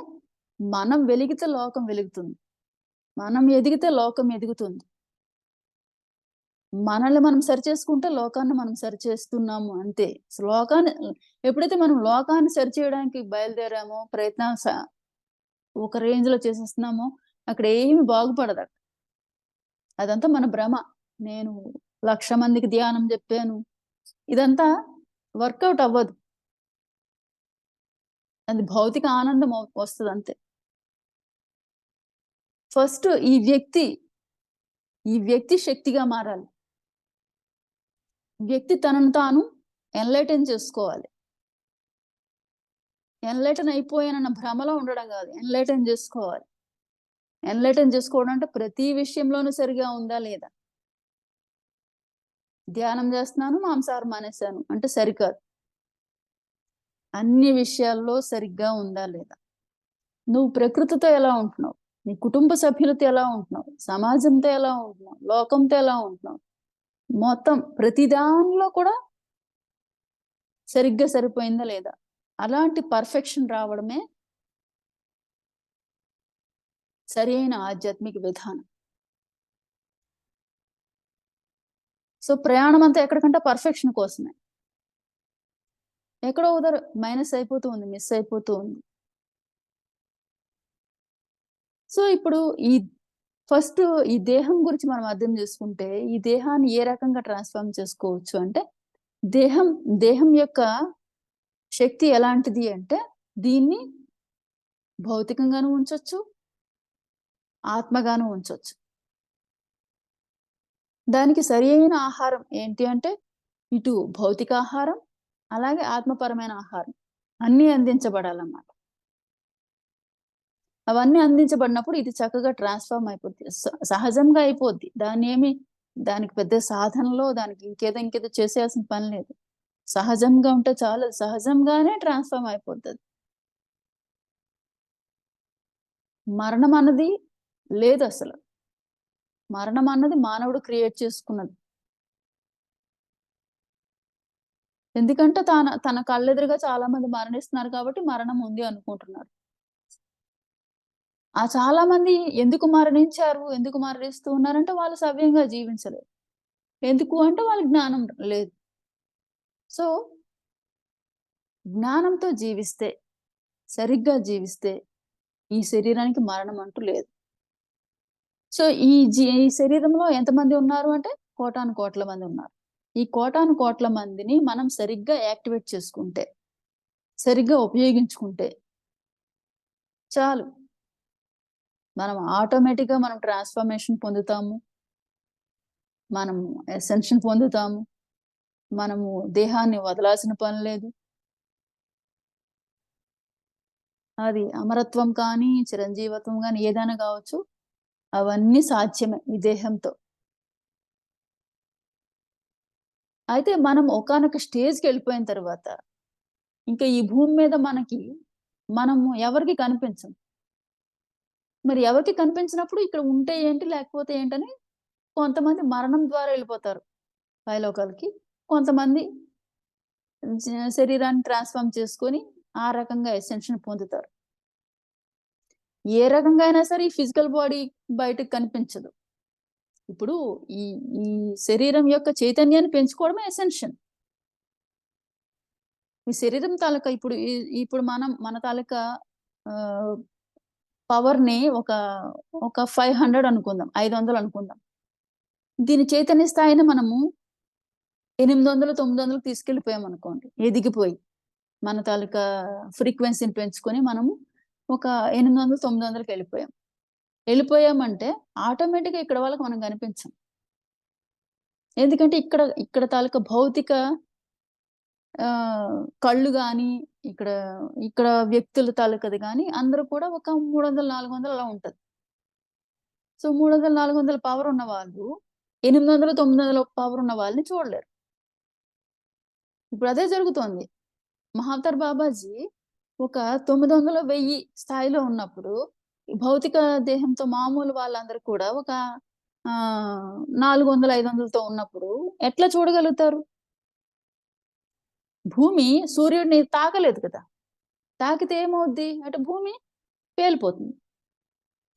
మనం వెలిగితే లోకం వెలుగుతుంది, మనం ఎదిగితే లోకం ఎదుగుతుంది. మనల్ని మనం సరిచేసుకుంటే లోకాన్ని మనం సరిచేస్తున్నాము అంతే. ఎప్పుడైతే మనం లోకాన్ని సరిచేయడానికి బయలుదేరామో, ప్రయత్నం ఒక రేంజ్ లో చేసేస్తున్నామో, అక్కడ ఏమి బాగుపడదు. అదంతా మన భ్రమ. నేను 1,00,000 మందికి ధ్యానం చెప్పాను, ఇదంతా వర్కౌట్ అవ్వదు. అది భౌతిక ఆనందం వస్తుంది అంతే. ఫస్ట్ ఈ వ్యక్తి శక్తిగా మారాలి. వ్యక్తి తనను తాను ఎన్లైటన్ చేసుకోవాలి. ఎన్లైటన్ అయిపోయానన్న భ్రమలో ఉండడం కాదు, ఎన్లైటన్ చేసుకోవాలి. ఎన్లైటన్ చేసుకోవడం అంటే ప్రతి విషయంలోనూ సరిగా ఉందా లేదా? ధ్యానం చేస్తున్నాను, మాంసాహారం మానేశాను అంటే సరికాదు. అన్ని విషయాల్లో సరిగ్గా ఉందా లేదా? నువ్వు ప్రకృతితో ఎలా ఉంటున్నావు, నీ కుటుంబ సభ్యులతో ఎలా ఉంటున్నావు, సమాజంతో ఎలా ఉంటున్నావు, లోకంతో ఎలా ఉంటున్నావు, మొత్తం ప్రతి దానిలో కూడా సరిగ్గా సరిపోయిందా లేదా? అలాంటి పర్ఫెక్షన్ రావడమే సరి అయిన ఆధ్యాత్మిక విధానం. సో ప్రయాణం అంతా ఎక్కడికంటే పర్ఫెక్షన్ కోసమే. ఎక్కడో ఉదర్ మైనస్ అయిపోతూ ఉంది, మిస్ అయిపోతూ ఉంది. సో ఇప్పుడు ఈ దేహం గురించి మనం అర్థం చేసుకుంటే, ఈ దేహాన్ని ఏ రకంగా ట్రాన్స్ఫార్మ్ చేసుకోవచ్చు అంటే, దేహం యొక్క శక్తి ఎలాంటిది అంటే, దీన్ని భౌతికంగాను ఉంచొచ్చు, ఆత్మగాను ఉంచొచ్చు. దానికి సరి అయిన ఆహారం ఏంటి అంటే, ఇటు భౌతిక ఆహారం, అలాగే ఆత్మపరమైన ఆహారం అన్నీ అందించబడాలన్నమాట. అవన్నీ అందించబడినప్పుడు ఇది చక్కగా ట్రాన్స్ఫార్మ్ అయిపోద్ది, సహజంగా అయిపోద్ది. దానికి పెద్ద సాధనలో దానికి ఇంకేదో చేసేయాల్సిన పని లేదు. సహజంగా ఉంటే చాలు, సహజంగానే ట్రాన్స్ఫార్మ్ అయిపోతుంది. మరణం అన్నది లేదు అసలు. మరణం అన్నది మానవుడు క్రియేట్ చేసుకున్నది. ఎందుకంటే తన కళ్ళెదురుగా చాలా మంది మరణిస్తున్నారు కాబట్టి మరణం ఉంది అనుకుంటున్నారు. ఆ చాలా మంది ఎందుకు మరణించారు, ఎందుకు మరణిస్తూ ఉన్నారంటే వాళ్ళు సవ్యంగా జీవించలేదు. ఎందుకు అంటే వాళ్ళకి జ్ఞానం లేదు. సో జ్ఞానంతో జీవిస్తే, సరిగ్గా జీవిస్తే ఈ శరీరానికి మరణం అంటూ లేదు. సో ఈ శరీరంలో ఎంతమంది ఉన్నారు అంటే కోటాను కోట్ల మంది ఉన్నారు. ఈ కోటాను కోట్ల మందిని మనం సరిగ్గా యాక్టివేట్ చేసుకుంటే, సరిగ్గా ఉపయోగించుకుంటే చాలు. మనం ఆటోమేటిక్‌గా మనం ట్రాన్స్‌ఫర్మేషన్ పొందుతాము. మనము అసెన్షన్ పొందుతాము. మనము దేహాన్ని వదలాల్సిన పని లేదు. అది అమరత్వం కానీ, చిరంజీవత్వం గాని ఏదైనా కావచ్చు. అవన్నీ సాధ్యమే ఈ దేహంతో. అయితే మనం ఒకానొక స్టేజ్‌కెళ్ళిపోయిన తర్వాత, ఇంకా ఈ భూమి మీద మనము ఎవరికీ కనిపించం. మరి ఎవరికీ కనిపించినప్పుడు ఇక్కడ ఉంటే ఏంటి, లేకపోతే ఏంటని కొంతమంది మరణం ద్వారా వెళ్ళిపోతారు పైలోకాలకి. కొంతమంది శరీరాన్ని ట్రాన్స్‌ఫార్మ్ చేసుకొని ఆ రకంగా అసెన్షన్ పొందుతారు. ఏ రకంగా అయినా సరే ఈ ఫిజికల్ బాడీ బయటకి కనిపించదు. ఇప్పుడు ఈ ఈ శరీరం యొక్క చైతన్యాన్ని పెంచుకోవడమే ఎసెన్షన్. ఈ శరీరం తాలూకా ఇప్పుడు మన తాలూకా ఆహ్, పవర్‌ని ఒక 500 అనుకుందాం. 500 అనుకుందాం. దీని చైతన్య స్థాయిని మనము 800, 900కి తీసుకెళ్ళిపోయామనుకోండి. ఎదిగిపోయి. మన తాలూకా ఫ్రీక్వెన్సీని పెంచుకొని మనము ఒక 800, 900కి వెళ్ళిపోయాం. వెళ్ళిపోయామంటే ఆటోమేటిక్‌గా ఇక్కడ వాళ్ళకి మనం కనిపించం. ఎందుకంటే ఇక్కడ తాలూకా భౌతిక కళ్ళు గాని, ఇక్కడ ఇక్కడ వ్యక్తుల తాలూకాది గాని అందరూ కూడా ఒక 300, 400 అలా ఉంటది. సో, 300, 400 పవర్ ఉన్న వాళ్ళు 800, 900 పవర్ ఉన్న వాళ్ళని చూడలేరు. ఇప్పుడు అదే జరుగుతోంది. మహావతార్ బాబాజీ ఒక 900, 1000 స్థాయిలో ఉన్నప్పుడు, ఈ భౌతిక దేహంతో మామూలు వాళ్ళందరూ కూడా ఒక 400, 500తో ఉన్నప్పుడు ఎట్లా చూడగలుగుతారు? భూమి సూర్యుడిని తాకలేదు కదా! తాకితే ఏమవుద్ది? అటు భూమి పేలిపోతుంది.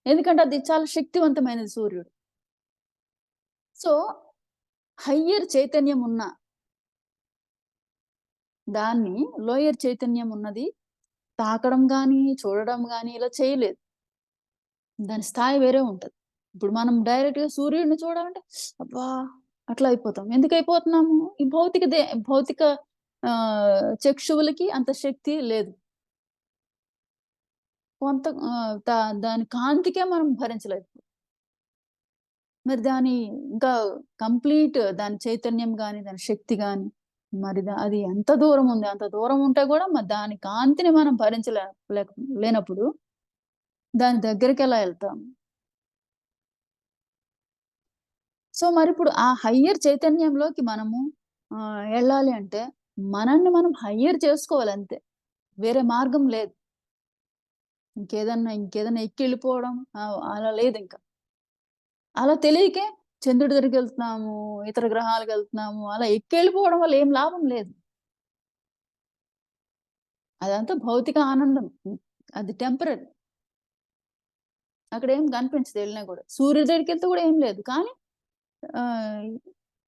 ఎందుకంటే అది చాలా శక్తివంతమైనది సూర్యుడు. సో, హయ్యర్ చైతన్యం ఉన్న దాన్ని లోయర్ చైతన్యం ఉన్నది తాకడం గాని, చూడడం గాని ఇలా చేయలేదు. దాని స్థాయి వేరే ఉంటది. ఇప్పుడు మనం డైరెక్ట్‌గా సూర్యుడిని చూడాలంటే అబ్బా! అట్లా అయిపోతాం. ఎందుకయిపోతున్నాము? ఈ భౌతిక చక్షువులకి అంత శక్తి లేదు. కొంత దాని కాంతికే మనం భరించలేము. మరి ఇంకా కంప్లీట్ దాని చైతన్యం గాని, దాని శక్తి గాని మరి అది ఎంత దూరం ఉంది? అంత దూరం ఉంటే గూడా మరి దాని కాంతిని మనం లేనప్పుడు దాని దగ్గరికెలా ఎళ్తాం? సో, మరిప్పుడు ఆ హయ్యర్ చైతన్యంలోకి మనము ఎళ్ళాలి అంటే మనల్ని మనం హయ్యర్ చేసుకోవాలంతే. వేరే మార్గం లేదు. ఇంకేదన్నా ఎక్కెళ్ళిపోవడం అలా లేదింక. అలా తెలియకే చంద్రుడి దగ్గరికెళ్తున్నాము, ఇతర గ్రహాలకెళ్తున్నాము. అలా ఎక్కెళ్ళిపోవడం వల్ల ఏం లాభం లేదు. అదంతా భౌతిక ఆనందం. అది టెంపరరీ. అక్కడేం కనిపించదు ఎళ్ళినా గూడా. సూర్యుడి దగ్గరికెళ్తే గూడా ఏం లేదు. కానీ ఆహ్,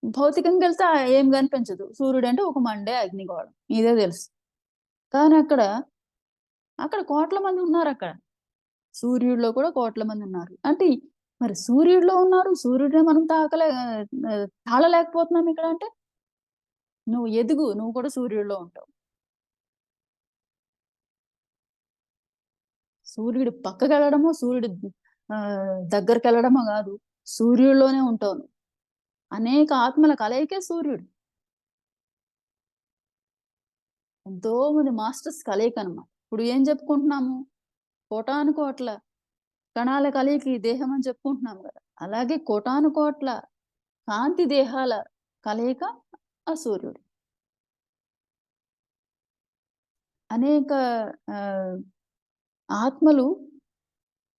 భౌతికంగా ఎళ్తే ఏం కనిపించదు. సూర్యుడంటే ఒక మండే అగ్నిగోళం. ఇదే తెలుసు. కానీ అక్కడ కోట్ల మంది ఉన్నారక్కడ. సూర్యుడిలో కూడా కోట్ల మందున్నారు. అంటే మరి సూర్యుడిలో ఉన్నారు. సూర్యుడిని మనం తాళలేకపోతున్నాం ఇక్కడ అంటే, నువ్వు ఎదుగు. నువ్వు కూడా సూర్యుడిలో ఉంటావు. సూర్యుడు పక్కకెళ్ళడమో, సూర్యుడు దగ్గరికెళ్ళడమో గాదు. సూర్యుడిలోనే ఉంటావు నువ్వు. అనేక ఆత్మల కలయికే సూర్యుడు. ఎంతో మంది మాస్టర్స్ కలయికనమాట. ఇప్పుడు ఏం చెప్పుకుంటున్నాము? కోటానుకోట్ల కణాల కలయిక ఈ దేహం అని చెప్పుకుంటున్నాం గదా! అలాగే కోటానుకోట్ల కాంతి దేహాల కలయిక ఆ సూర్యుడు. అనేక ఆహ్, ఆత్మలు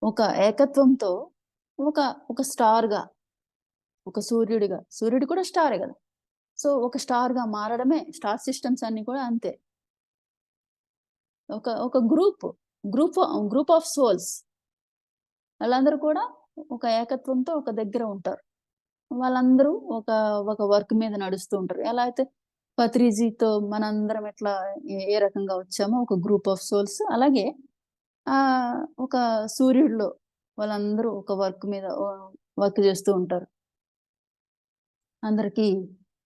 ఒక ఏకత్వంతో ఒక ఒక స్టార్‌గా, ఒక సూర్యుడు కూడా స్టారే గదా! సో, ఒక స్టార్‌గా మారడమే స్టార్ సిస్టమ్స్ అన్నీ కూడా అంతే. ఒక గ్రూప్ ఆఫ్ సోల్స్ వాళ్ళందరూ కూడా ఒక ఏకత్వంతో ఒక దగ్గర ఉంటారు. వాళ్ళందరూ ఒక వర్క్ మీద నడుస్తూ ఉంటారు. ఎలా అయితే పత్రిజీతో మనందరం ఎట్లా ఏ రకంగా వచ్చామో ఒక గ్రూప్ ఆఫ్ సోల్స్ అలాగే ఒక సూర్యుడిలో వాళ్ళందరూ ఒక వర్క్ చేస్తూ ఉంటారు. అందరికీ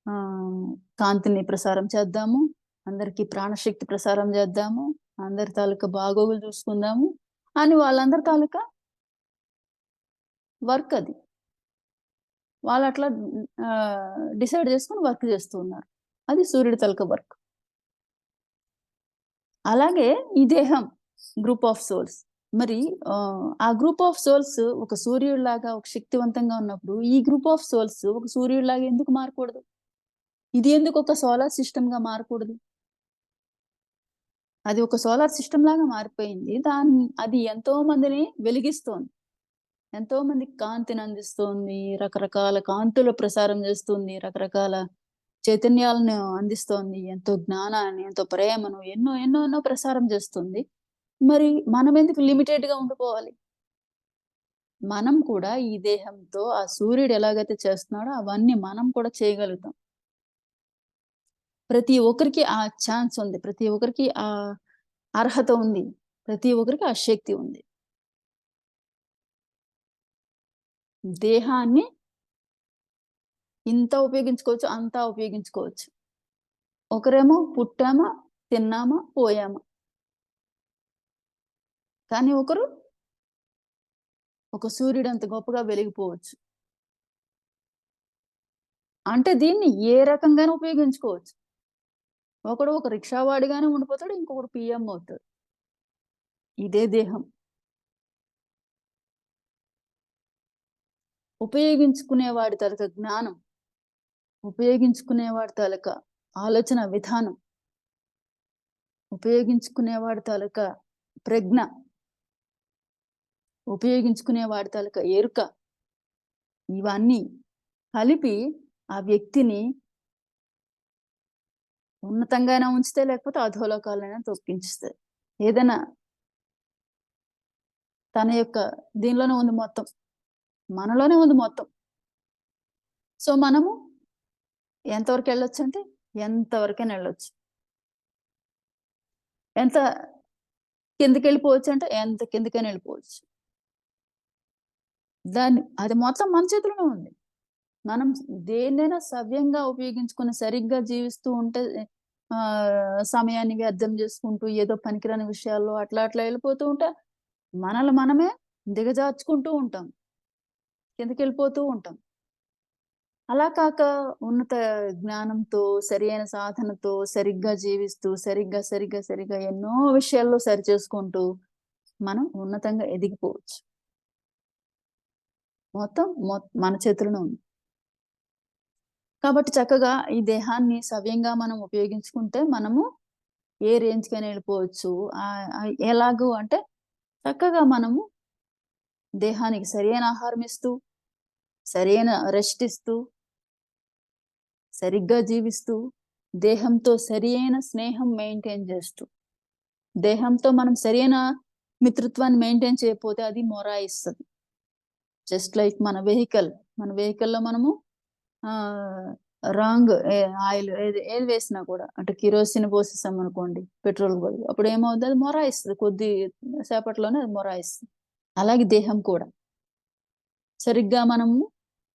ఆహ్, కాంతిని ప్రసారం చేద్దాము. అందరికీ ప్రాణశక్తి ప్రసారం చేద్దాము. అందరి తాలూకా బాగోగులు చూసుకుందాము అని వాళ్ళందరి తాలూకా వర్క్ అది. వాళ్ళట్లా డిసైడ్ చేసుకొని వర్క్ చేస్తూ ఉన్నారు. అది సూర్యుడి తాలూకా వర్క్. అలాగే ఈ దేహం గ్రూప్ ఆఫ్ సోల్స్. మరి ఆ గ్రూప్ ఆఫ్ సోల్స్ ఒక సూర్యుడిలాగా ఒక శక్తివంతంగా ఉన్నప్పుడు, ఈ గ్రూప్ ఆఫ్ సోల్స్ ఒక సూర్యుడిలాగా ఎందుకు మారకూడదు? ఇది ఎందుకు ఒక సోలార్ సిస్టమ్‌గా మారకూడదు? అది ఒక సోలార్ సిస్టమ్ లాగా మారిపోయింది. అది ఎంతో మందిని వెలిగిస్తోంది. ఎంతో మందికి కాంతిని అందిస్తోంది. రకరకాల కాంతుల ప్రసారం చేస్తుంది. రకరకాల చైతన్యాలను అందిస్తోంది. ఎంతో జ్ఞానాన్ని, ఎంతో ప్రేమను ఎన్నో ఎన్నో ఎన్నో ప్రసారం చేస్తుంది. మరి మనమెందుకు లిమిటెడ్‌గా ఉండిపోవాలి? మనం కూడా ఈ దేహంతో ఆ సూర్యుడు ఎలాగైతే చేస్తున్నాడో అవన్నీ మనం కూడా చేయగలుగుతాం. ప్రతి ఒక్కరికి ఆ ఛాన్స్ ఉంది. ప్రతి ఒక్కరికి ఆ అర్హత ఉంది. ప్రతి ఒక్కరికి ఆ శక్తి ఉంది. దేహాన్ని ఇంత ఉపయోగించుకోవచ్చు, అంతా ఉపయోగించుకోవచ్చు. ఒకరేమో పుట్టామా, తిన్నామా, పోయామా. కానీ ఒకరు ఒక సూర్యుడంత గొప్పగా వెలిగిపోవచ్చు. అంటే దీన్ని ఏ రకంగానూ ఉపయోగించుకోవచ్చు. ఒకడు ఒక రిక్షావాడిగానే ఉండిపోతాడు. ఇంకొకడు పీఎం అవుతాడు. ఇదే దేహం. ఉపయోగించుకునేవాడి తాలూకా జ్ఞానం, ఉపయోగించుకునేవాడి తాలూకా ఆలోచన విధానం, ఉపయోగించుకునేవాడి తాలూకా ప్రజ్ఞ, ఉపయోగించుకునేవాడి తాలూకా ఎరుక, ఇవన్నీ కలిపి ఆ వ్యక్తిని ఉన్నతంగానే ఉంచుతాయి. లేకపోతే అధోలోకాలైనా తొక్కించుతాయి. ఏదైనా తన యొక్క దీనిలోనే ఉంది మొత్తం. మనలోనే ఉంది మొత్తం. సో, మనము ఎంతవరకెళ్ళొచ్చంటే ఎంతవరకైనా ఎళ్ళొచ్చు. ఎంత కిందకెళ్ళిపోవచ్చంటే ఎంత కిందకైనా ఎళ్ళిపోవచ్చు. అది మొత్తం మన చేతిలోనే ఉంది. మనం దేన్నైనా సవ్యంగా ఉపయోగించుకొని సరిగ్గా జీవిస్తూ ఉంటే సమయాన్ని వ్యర్థం చేసుకుంటూ ఏదో పనికిరాని విషయాల్లో అట్లా అట్లా ఎళ్ళిపోతూ ఉంటే మనల్ని మనమే దిగజార్చుకుంటూ ఉంటాం. కిందకెళ్ళిపోతూ ఉంటాం. అలా కాక ఉన్నత జ్ఞానంతో, సరియైన సాధనతో, సరిగ్గా జీవిస్తూ, సరిగ్గా ఎన్నో విషయాల్లో సరిచేసుకుంటూ, మనం ఉన్నతంగా ఎదిగిపోవచ్చు. మొత్తం మన చేతిలోనే ఉంది. కాబట్టి చక్కగా ఈ దేహాన్ని సవ్యంగా మనం ఉపయోగించుకుంటే, మనము ఏ రేంజ్‌కైనా ఎళ్ళిపోవచ్చు. ఎలాగు అంటే, చక్కగా మనము దేహానికి సరియైన ఆహారం ఇస్తూ, సరియైన రెస్ట్ ఇస్తూ, సరిగ్గా జీవిస్తూ, దేహంతో సరియైన స్నేహం మెయింటైన్ చేస్తూ, దేహంతో మనం సరియైన మిత్రత్వాన్ని మెయింటైన్ చేయకపోతే అది మొరాయిస్తది. జస్ట్ లైక్ మన వెహికల్‌లో మనము ఆహ్, రాంగ్ ఆయిల్ ఏది వేసినా కూడా అంటే కిరోసిన్ పోసేసామనుకోండి పెట్రోల్ బదులు. అప్పుడేమవుద్ది అది మొరాయిస్తది. కొద్ది సేపట్లోనే అది మొరాయిస్తది. అలాగే దేహం కూడా. సరిగ్గా మనము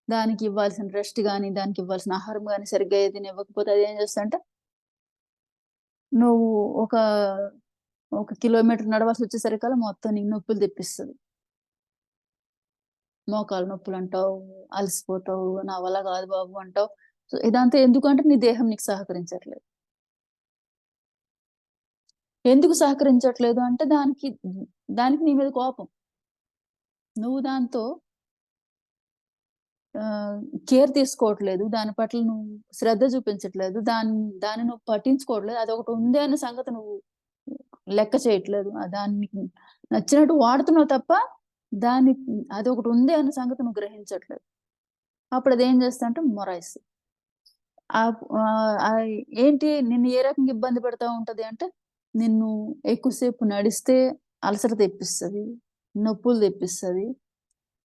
దానికి ఇవ్వాల్సిన రెస్ట్ గాని, దానికి ఇవ్వాల్సిన ఆహారం గాని సరిగ్గా ఏదైనా ఇవ్వకపోతే అదేం చేస్తదంటే నువ్వు ఒక, ఒక కిలోమీటర్ నడవాల్సొచ్చేసరికల్లా మొత్తం నీకు నొప్పులు తెప్పిస్తది. మోకాలు నొప్పులంటావు, అలసిపోతావు, నా వల్ల కాదు బాబు అంటావు. సో, ఇదంతా ఎందుకంటే నీ దేహం నీకు సహకరించట్లేదు. ఎందుకు సహకరించట్లేదు అంటే దానికి నీ మీద కోపం. నువ్వు దాంతో ఆహ్, కేర్ తీసుకోవట్లేదు. దాని పట్ల నువ్వు శ్రద్ధ చూపించట్లేదు. దాన్ని నువ్వు పట్టించుకోవట్లేదు. అదొకటి ఉంది అన్న సంగతి నువ్వు లెక్క చేయట్లేదు. దాన్ని నచ్చినట్టు వాడుతున్నావు తప్ప దాన్ని అదొకటి ఉంది అన్న సంగతి నువ్వు గ్రహించట్లేదు. అప్పుడు అదేం చేస్తదంటే మొరాయిస్తది. ఏంటి నిన్ను ఏ రకంగా ఇబ్బంది పెడతా ఉంటది అంటే, నిన్ను ఎక్కువసేపు నడిస్తే అలసట తెప్పిస్తది. నొప్పులు తెప్పిస్తది.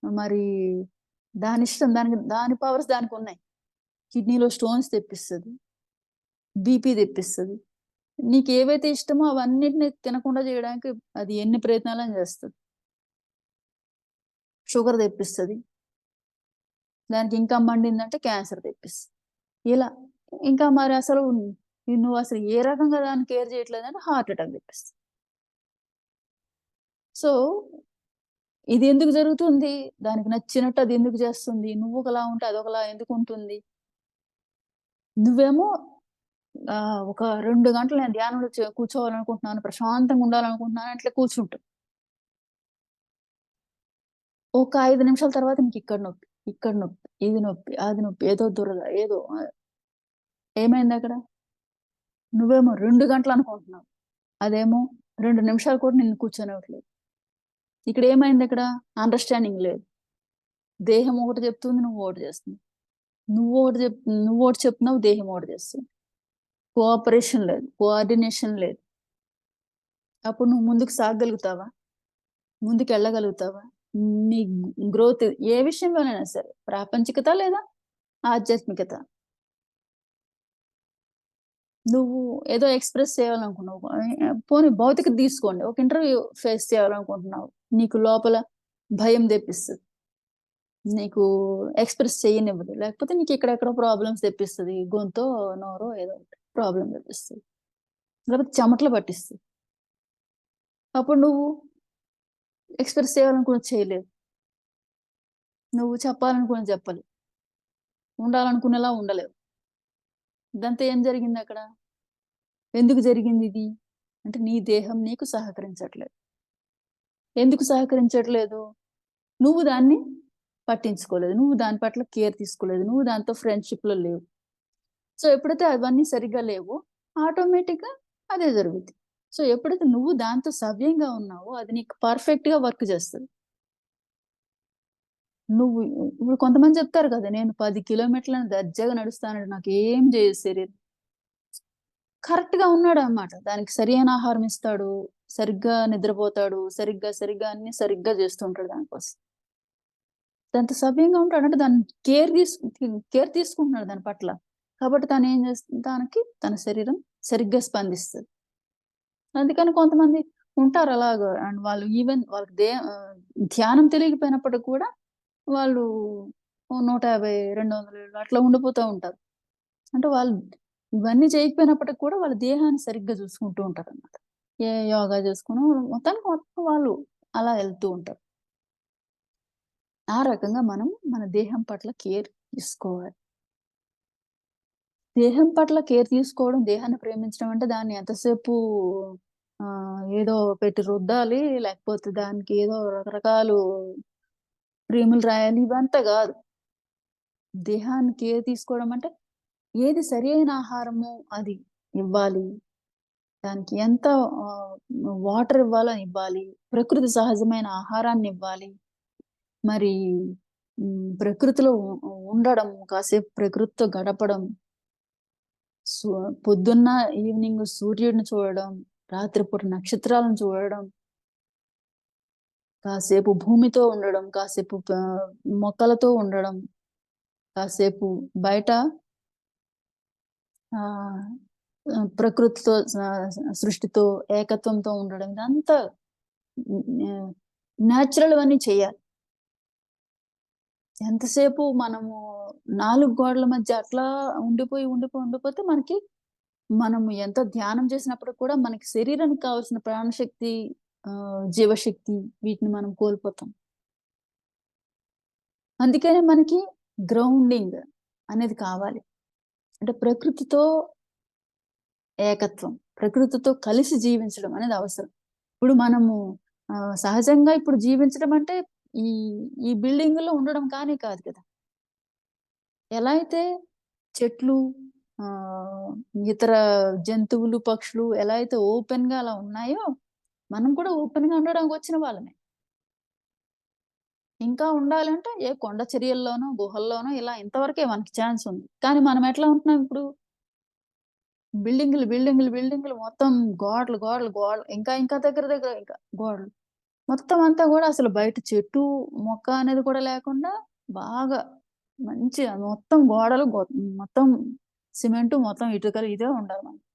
మరి దాని పవర్స్ దానికున్నాయి. కిడ్నీలో స్టోన్స్ తెప్పిస్తది. బీపీ తెప్పిస్తది. నీకేవైతే ఇష్టమో అవన్నిటిని తినకుండా చేయడానికి అది ఎన్ని ప్రయత్నాలైనా చేస్తది. షుగర్ తెప్పిస్తది. దానికి ఇంకా మండిందంటే క్యాన్సర్ తెప్పిస్తది. ఇలా ఇంకా మరి అసలు నువ్వసలు ఏ రకంగా దాన్ని కేర్ చేయట్లేదంటే హార్ట్ అటాక్ తెప్పిస్తది. సో, ఇది ఎందుకు జరుగుతుంది? దానికి నచ్చినట్టు అది ఎందుకు చేస్తుంది? నువ్వు ఒకలా ఉంటే అదొకలా ఎందుకుంటుంది? నువ్వేమో ఒక 2 గంటలు నేను ధ్యానంలో కూర్చోవాలనుకుంటున్నాను, ప్రశాంతంగా ఉండాలనుకుంటున్నాను అట్లా కూర్చుంటావు. ఒక 5 నిమిషాల తర్వాత నీకు ఇక్కడ నొప్పి, ఇది నొప్పి, అది నొప్పి, ఏదో దురద ఏదో ఏమైందక్కడ? నువ్వేమో 2 గంటలనుకుంటున్నావు. అదేమో 2 నిమిషాలు కూడా నిన్ను కూర్చోనివ్వట్లేదు. ఇక్కడేమైందక్కడ? అండర్‌స్టాండింగ్ లేదు. దేహం ఒకటి చెప్తుంది, నువ్వు ఒకటి చేస్తున్నావు. నువ్వు ఒకటి చెప్తున్నావు, దేహం ఒకటి చేస్తుంది. కోఆపరేషన్ లేదు, కోఆర్డినేషన్ లేదు. అప్పుడు నువ్వు ముందుకు సాగగలుగుతావా? ముందుకు వెళ్ళగలుగుతావా? నీ గ్రోత్ ఏ విషయంలోనైనా సరే, ప్రాపంచికత లేదా ఆధ్యాత్మికత. నువ్వు ఏదో ఎక్స్‌ప్రెస్ చేయాలనుకున్నావు. పోనీ భౌతికత తీసుకోండి. ఒక ఇంటర్వ్యూ ఫేస్ చేయాలనుకుంటున్నావు. నీకు లోపల భయం తెప్పిస్తది. నీకు ఎక్స్‌ప్రెస్ చేయనివ్వదు. లేకపోతే నీకు ఇక్కడెక్కడో ప్రాబ్లమ్స్ తెప్పిస్తది. గొంతో, నోరో ఏదో ఒకటి ప్రాబ్లమ్ తెప్పిస్తది. లేకపోతే చెమటలు పట్టిస్తది. అప్పుడు నువ్వు ఎక్స్‌ప్రెస్ చేయాలనుకున్నది చేయలేవు. నువ్వు చెప్పాలనుకున్నది చెప్పలేవు. ఉండాలనుకునేలా ఉండలేవు. ఇదంతా ఏం జరిగిందక్కడ? ఎందుకు జరిగిందిది? అంటే నీ దేహం నీకు సహకరించట్లేదు. ఎందుకు సహకరించట్లేదు? నువ్వు దాన్ని పట్టించుకోలేదు. నువ్వు దాని పట్ల కేర్ తీసుకోలేదు. నువ్వు దాంతో ఫ్రెండ్‌షిప్‌లో లేవు. సో, ఎప్పుడైతే అవన్నీ సరిగ్గా లేవో ఆటోమేటిక్‌గా అదే జరుగుద్ది. సో, ఎప్పుడైతే నువ్వు దాంతో సవ్యంగా ఉన్నావో అది నీకు పర్ఫెక్ట్‌గా వర్క్ చేస్తది. నువ్వు ఇప్పుడు కొంతమంది చెప్తారు కదా! నేను 10 కిలోమీటర్లని దర్జాగా నడుస్తానండి. నాకేం చేయదు శరీరం. కరెక్ట్‌గా ఉన్నాడన్నమాట. దానికి సరియైన ఆహారం ఇస్తాడు. సరిగ్గా నిద్రపోతాడు. సరిగ్గా అన్నీ సరిగ్గా చేస్తూ ఉంటాడు దానికోసం. దాంతో సవ్యంగా ఉంటాడు. అంటే దాన్ని కేర్ తీసుకుంటున్నాడు దాని పట్ల. కాబట్టి తనేం దానికి తన శరీరం సరిగ్గా స్పందిస్తది. అందుకని కొంతమంది ఉంటారు అలాగా. అండ్ వాళ్ళు ఈవెన్ వాళ్ళకి ధ్యానం తెలియకపోయినప్పటికి కూడా వాళ్ళు ఓ 150, 200 ఏళ్ళు అట్లా ఉండిపోతా ఉంటారు. అంటే వాళ్ళు ఇవన్నీ చేయకపోయినప్పటికి కూడా వాళ్ళ దేహాన్ని సరిగ్గా చూసుకుంటూ ఉంటారన్నమాట. యోగా చేసుకుని మొత్తానికి మొత్తం వాళ్ళు అలా వెళ్తూ ఉంటారు. ఆ రకంగా మనం మన దేహం పట్ల కేర్ తీసుకోవాలి. దేహం పట్ల కేర్ తీసుకోవడం, దేహాన్ని ప్రేమించడం అంటే దాన్ని ఎంతసేపు ఏదో పెట్టి రుద్దాలి, లేకపోతే దానికి ఏదో రకరకాలు క్రీములు రాయాలి ఇవంతా గాదు. దేహాన్ని కేర్ తీసుకోవడం అంటే ఏది సరియైన ఆహారమో అది ఇవ్వాలి. దానికి ఎంత వాటర్ ఇవ్వాలో ఇవ్వాలి. ప్రకృతి సహజమైన ఆహారాన్ని ఇవ్వాలి. మరి ప్రకృతిలో ఉండడం, కాసేపు ప్రకృతితో గడపడం. సు పొద్దున్న, ఈవినింగ్ సూర్యుడిని చూడడం, రాత్రిపూట నక్షత్రాలను చూడడం, కాసేపు భూమితో ఉండడం, కాసేపు మొక్కలతో ఉండడం, కాసేపు బయట ఆహ్, ప్రకృతితో సృష్టితో ఏకత్వంతో ఉండడం. ఇదంతా నేచురల్‌వన్నీ చేయాలి. ఎంతసేపు మనము 4 గోడల మధ్య అట్లా ఉండిపోతే మనము ఎంత ధ్యానం చేసినప్పుడు కూడా మనకి శరీరానికి కావాల్సిన ప్రాణశక్తి, జీవశక్తి వీటిని మనం కోల్పోతాం. అందుకనే మనకి గ్రౌండింగ్ అనేది కావాలి. అంటే ప్రకృతితో ఏకత్వం, ప్రకృతితో కలిసి జీవించడం అనేది అవసరం. ఇప్పుడు మనము సహజంగా ఇప్పుడు జీవించడం అంటే ఈ ఈ బిల్డింగుల్లో ఉండడం కాదు కదా! ఎలా అయితే చెట్లు, ఆహ్, ఇతర జంతువులు, పక్షులు ఎలా అయితే ఓపెన్‌గా అలా ఉన్నాయో, మనం కూడా ఓపెన్‌గా ఉండడానికి వచ్చిన వాళ్ళమే. ఇంకా ఉండాలంటే ఏ కొండ చర్యల్లోనో, గుహల్లోనో ఇలా ఇంతవరకే మనకి ఛాన్స్ ఉంది. కానీ మనం ఎట్లా ఉంటున్నాం ఇప్పుడు? బిల్డింగులు మొత్తం గోడలు ఇంకా దగ్గర ఇంకా గోడలు. మొత్తం అంతా గూడా అసలు బయట చెట్టు, మొక్క అనేది కూడా లేకుండా బాగా మంచిగా మొత్తం గోడలు మొత్తం సిమెంటు, మొత్తం ఇటుకలు ఇదే ఉండాలి మనకి.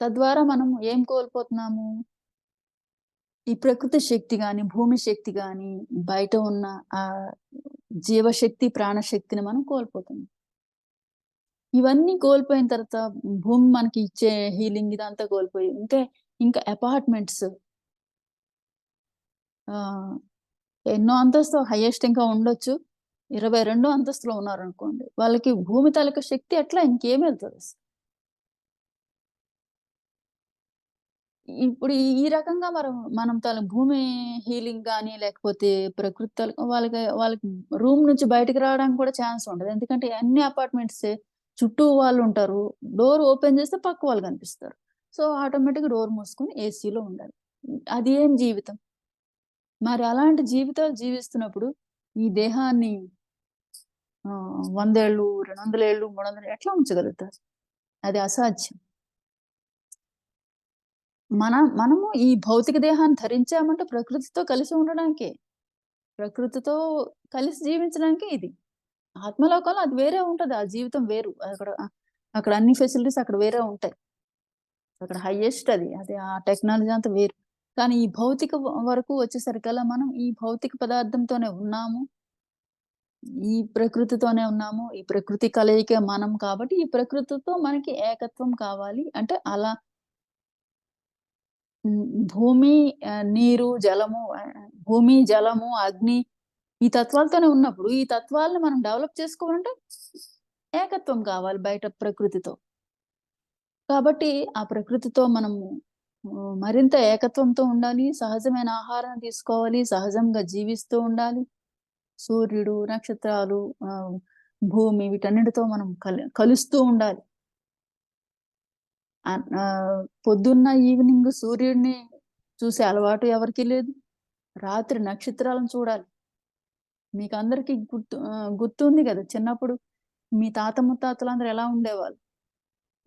తద్వారా మనం ఏం కోల్పోతున్నాము? ఈ ప్రకృతి శక్తి గాని, భూమి శక్తి గాని, బయట ఉన్న ఆహ్, జీవశక్తి, ప్రాణశక్తిని మనం కోల్పోతున్నాం. ఇవన్నీ కోల్పోయిన తర్వాత భూమి మనకి ఇచ్చే హీలింగ్ ఇదంతా కోల్పోయి ఇంకా అపార్ట్మెంట్స్, ఆహ్, ఎన్నో అంతస్తు హైయెస్ట్ ఇంకా ఉండొచ్చు. 22 అంతస్తులో ఉన్నారనుకోండి. వాళ్ళకి భూమి తాలూకా శక్తి ఎట్లా ఇంకేమెళ్తదసలు? ఇప్పుడు ఈ రకంగా మనం భూమి హీలింగ్ గాని, లేకపోతే ప్రకృతి తాలూకా వాళ్ళకి రూమ్ నుంచి బయటికి రావడానికి కూడా ఛాన్స్ ఉండదు. ఎందుకంటే అన్ని అపార్ట్మెంట్సే. చుట్టూ వాళ్ళుంటారు. డోర్ ఓపెన్ చేస్తే పక్క వాళ్ళు కనిపిస్తారు. సో, ఆటోమేటిక్‌గా డోర్ మూసుకొని ఏసీలో ఉండాలి. అది ఏం జీవితం? మరి అలాంటి జీవితాలు జీవిస్తున్నప్పుడు ఈ దేహాన్ని 100 ఏళ్ళు, 200 ఏళ్ళు, 300 ఎట్లా ఉంచగలుగుతారు? అది అసాధ్యం. మనము ఈ భౌతిక దేహాన్ని ధరించామంటే ప్రకృతితో కలిసి ఉండడానికే. ప్రకృతితో కలిసి జీవించడానికే ఇది. ఆత్మలోకంలో అది వేరే ఉంటది. ఆ జీవితం వేరు. అక్కడ అన్ని ఫెసిలిటీస్ అక్కడ వేరే ఉంటాయి. అక్కడ హైయెస్ట్ అది. ఆ టెక్నాలజీ అంతా వేరు. కానీ ఈ భౌతిక వరకు వచ్చేసరికల్లా మనం ఈ భౌతిక పదార్థంతోనే ఉన్నాము. ఈ ప్రకృతితోనే ఉన్నాము. ఈ ప్రకృతి కలయికే మనం కాబట్టి ఈ ప్రకృతితో మనకి ఏకత్వం కావాలి. అంటే అలా భూమి, నీరు, జలము, భూమి, జలము, అగ్ని ఈ తత్వాలతోనే ఉన్నప్పుడు ఈ తత్వాలను మనం డెవలప్ చేసుకోవాలంటే ఏకత్వం కావాలి బయట ప్రకృతితో. కాబట్టి ఆ ప్రకృతితో మనము మరింత ఏకత్వంతో ఉండాలి. సహజమైన ఆహారం తీసుకోవాలి. సహజంగా జీవిస్తూ ఉండాలి. సూర్యుడు, నక్షత్రాలు, భూమి వీటన్నిటితో మనం కలుస్తూ ఉండాలి. పొద్దున్న, ఈవినింగ్ సూర్యుడిని చూసే అలవాటు ఎవరికీ లేదు. రాత్రి నక్షత్రాలను చూడాలి. మీకందరికీ గుర్తుంది గదా! చిన్నప్పుడు మీ తాత ముత్తాతలందరూ ఎలా ఉండేవాళ్ళు?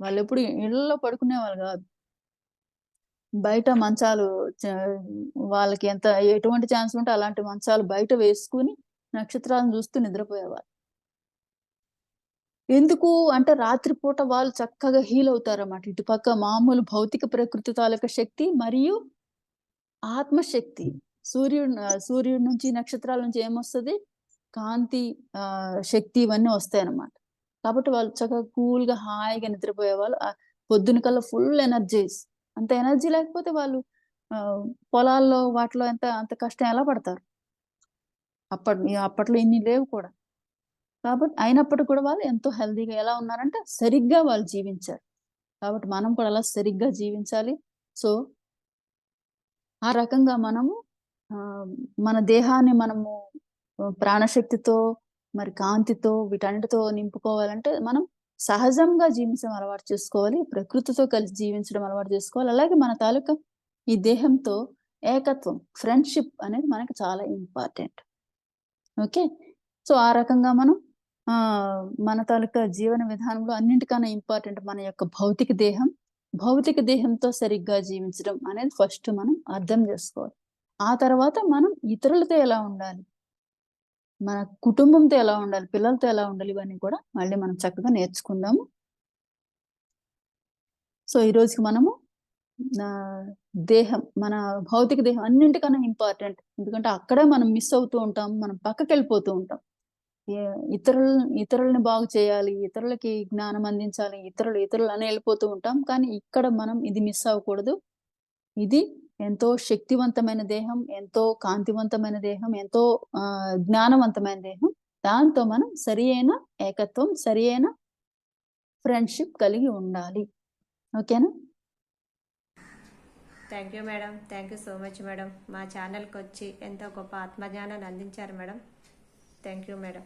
వాళ్ళెప్పుడు ఇళ్ళలో పడుకునేవాళ్ళు గాదు. బయట మంచాలు వాళ్ళకి ఎటువంటి ఛాన్స్ ఉంటే అలాంటి మంచాలు బయట వేసుకొని నక్షత్రాలను చూస్తూ నిద్రపోయేవాళ్ళు. ఎందుకు అంటే రాత్రి పూట వాళ్ళు చక్కగా హీల్ అవుతారన్నమాట. ఇటుపక్క మామూలు భౌతిక ప్రకృతి తాలూకా శక్తి మరియు ఆత్మశక్తి. సూర్యుడి నుంచి, నక్షత్రాల నుంచి ఏమొస్తది? కాంతి, శక్తి ఇవన్నీ వస్తాయన్నమాట. కాబట్టి వాళ్ళు చక్కగా కూల్‌గా, హాయిగా నిద్రపోయేవాళ్ళు. పొద్దున కల్లా ఫుల్ ఎనర్జైజ్. అంత ఎనర్జీ లేకపోతే వాళ్ళు పొలాల్లో వాటిలో అంత కష్టం ఎలా పడతారు? అప్పట్లో ఇన్ని లేవు కూడా. కాబట్టి అయినప్పటికి కూడా వాళ్ళు ఎంతో హెల్తీగా ఎలా ఉన్నారంటే సరిగ్గా వాళ్ళు జీవించారు. కాబట్టి మనం కూడా అలా సరిగ్గా జీవించాలి. సో, ఆ రకంగా మనము మన దేహాన్ని మనము ప్రాణశక్తితో, మరి కాంతితో వీటన్నిటితో నింపుకోవాలంటే మనం సహజంగా జీవించడం అలవాటు చేసుకోవాలి. ప్రకృతితో కలిసి జీవించడం అలవాటు చేసుకోవాలి. అలాగే మన తాలూకా ఈ దేహంతో ఏకత్వం, ఫ్రెండ్‌షిప్ అనేది మనకి చాలా ఇంపార్టెంట్. ఓకే. సో, ఆ రకంగా మనం మన తాలూకా జీవన విధానంలో అన్నింటికన్నా ఇంపార్టెంట్ మన యొక్క భౌతిక దేహం. భౌతిక దేహంతో సరిగ్గా జీవించడం అనేది ఫస్ట్ మనం అర్థం చేసుకోవాలి. ఆ తర్వాత మనం ఇతరులతో ఎలా ఉండాలి? మన కుటుంబంతో ఎలా ఉండాలి? పిల్లలతో ఎలా ఉండాలి? ఇవన్నీ కూడా మళ్ళీ మనం చక్కగా నేర్చుకుందాము. సో, ఈ రోజుకి మనము దేహం, మన భౌతిక దేహం అన్నింటికన్నా ఇంపార్టెంట్. ఎందుకంటే అక్కడే మనం మిస్ అవుతూ ఉంటాం. మనం పక్కకెళ్ళిపోతూ ఉంటాం. ఇతరులని బాగు చేయాలి. ఇతరులకి జ్ఞానం అందించాలి. ఇతరులు అని వెళ్ళిపోతూ ఉంటాం. కానీ ఇక్కడ మనం ఇది మిస్ అవ్వకూడదు. ఇది ఎంతో శక్తివంతమైన దేహం, ఎంతో కాంతివంతమైన దేహం, ఎంతో జ్ఞానవంతమైన దేహం. దాంతో మనం సరియైన ఏకత్వం, సరియైన ఫ్రెండ్‌షిప్ కలిగి ఉండాలి. ఓకేనా? Thank you madam. Thank you so much madam. మా ఛానల్కి వచ్చి ఎంతో గొప్ప ఆత్మజ్ఞానాన్ని అందించారు మేడం. Thank you madam.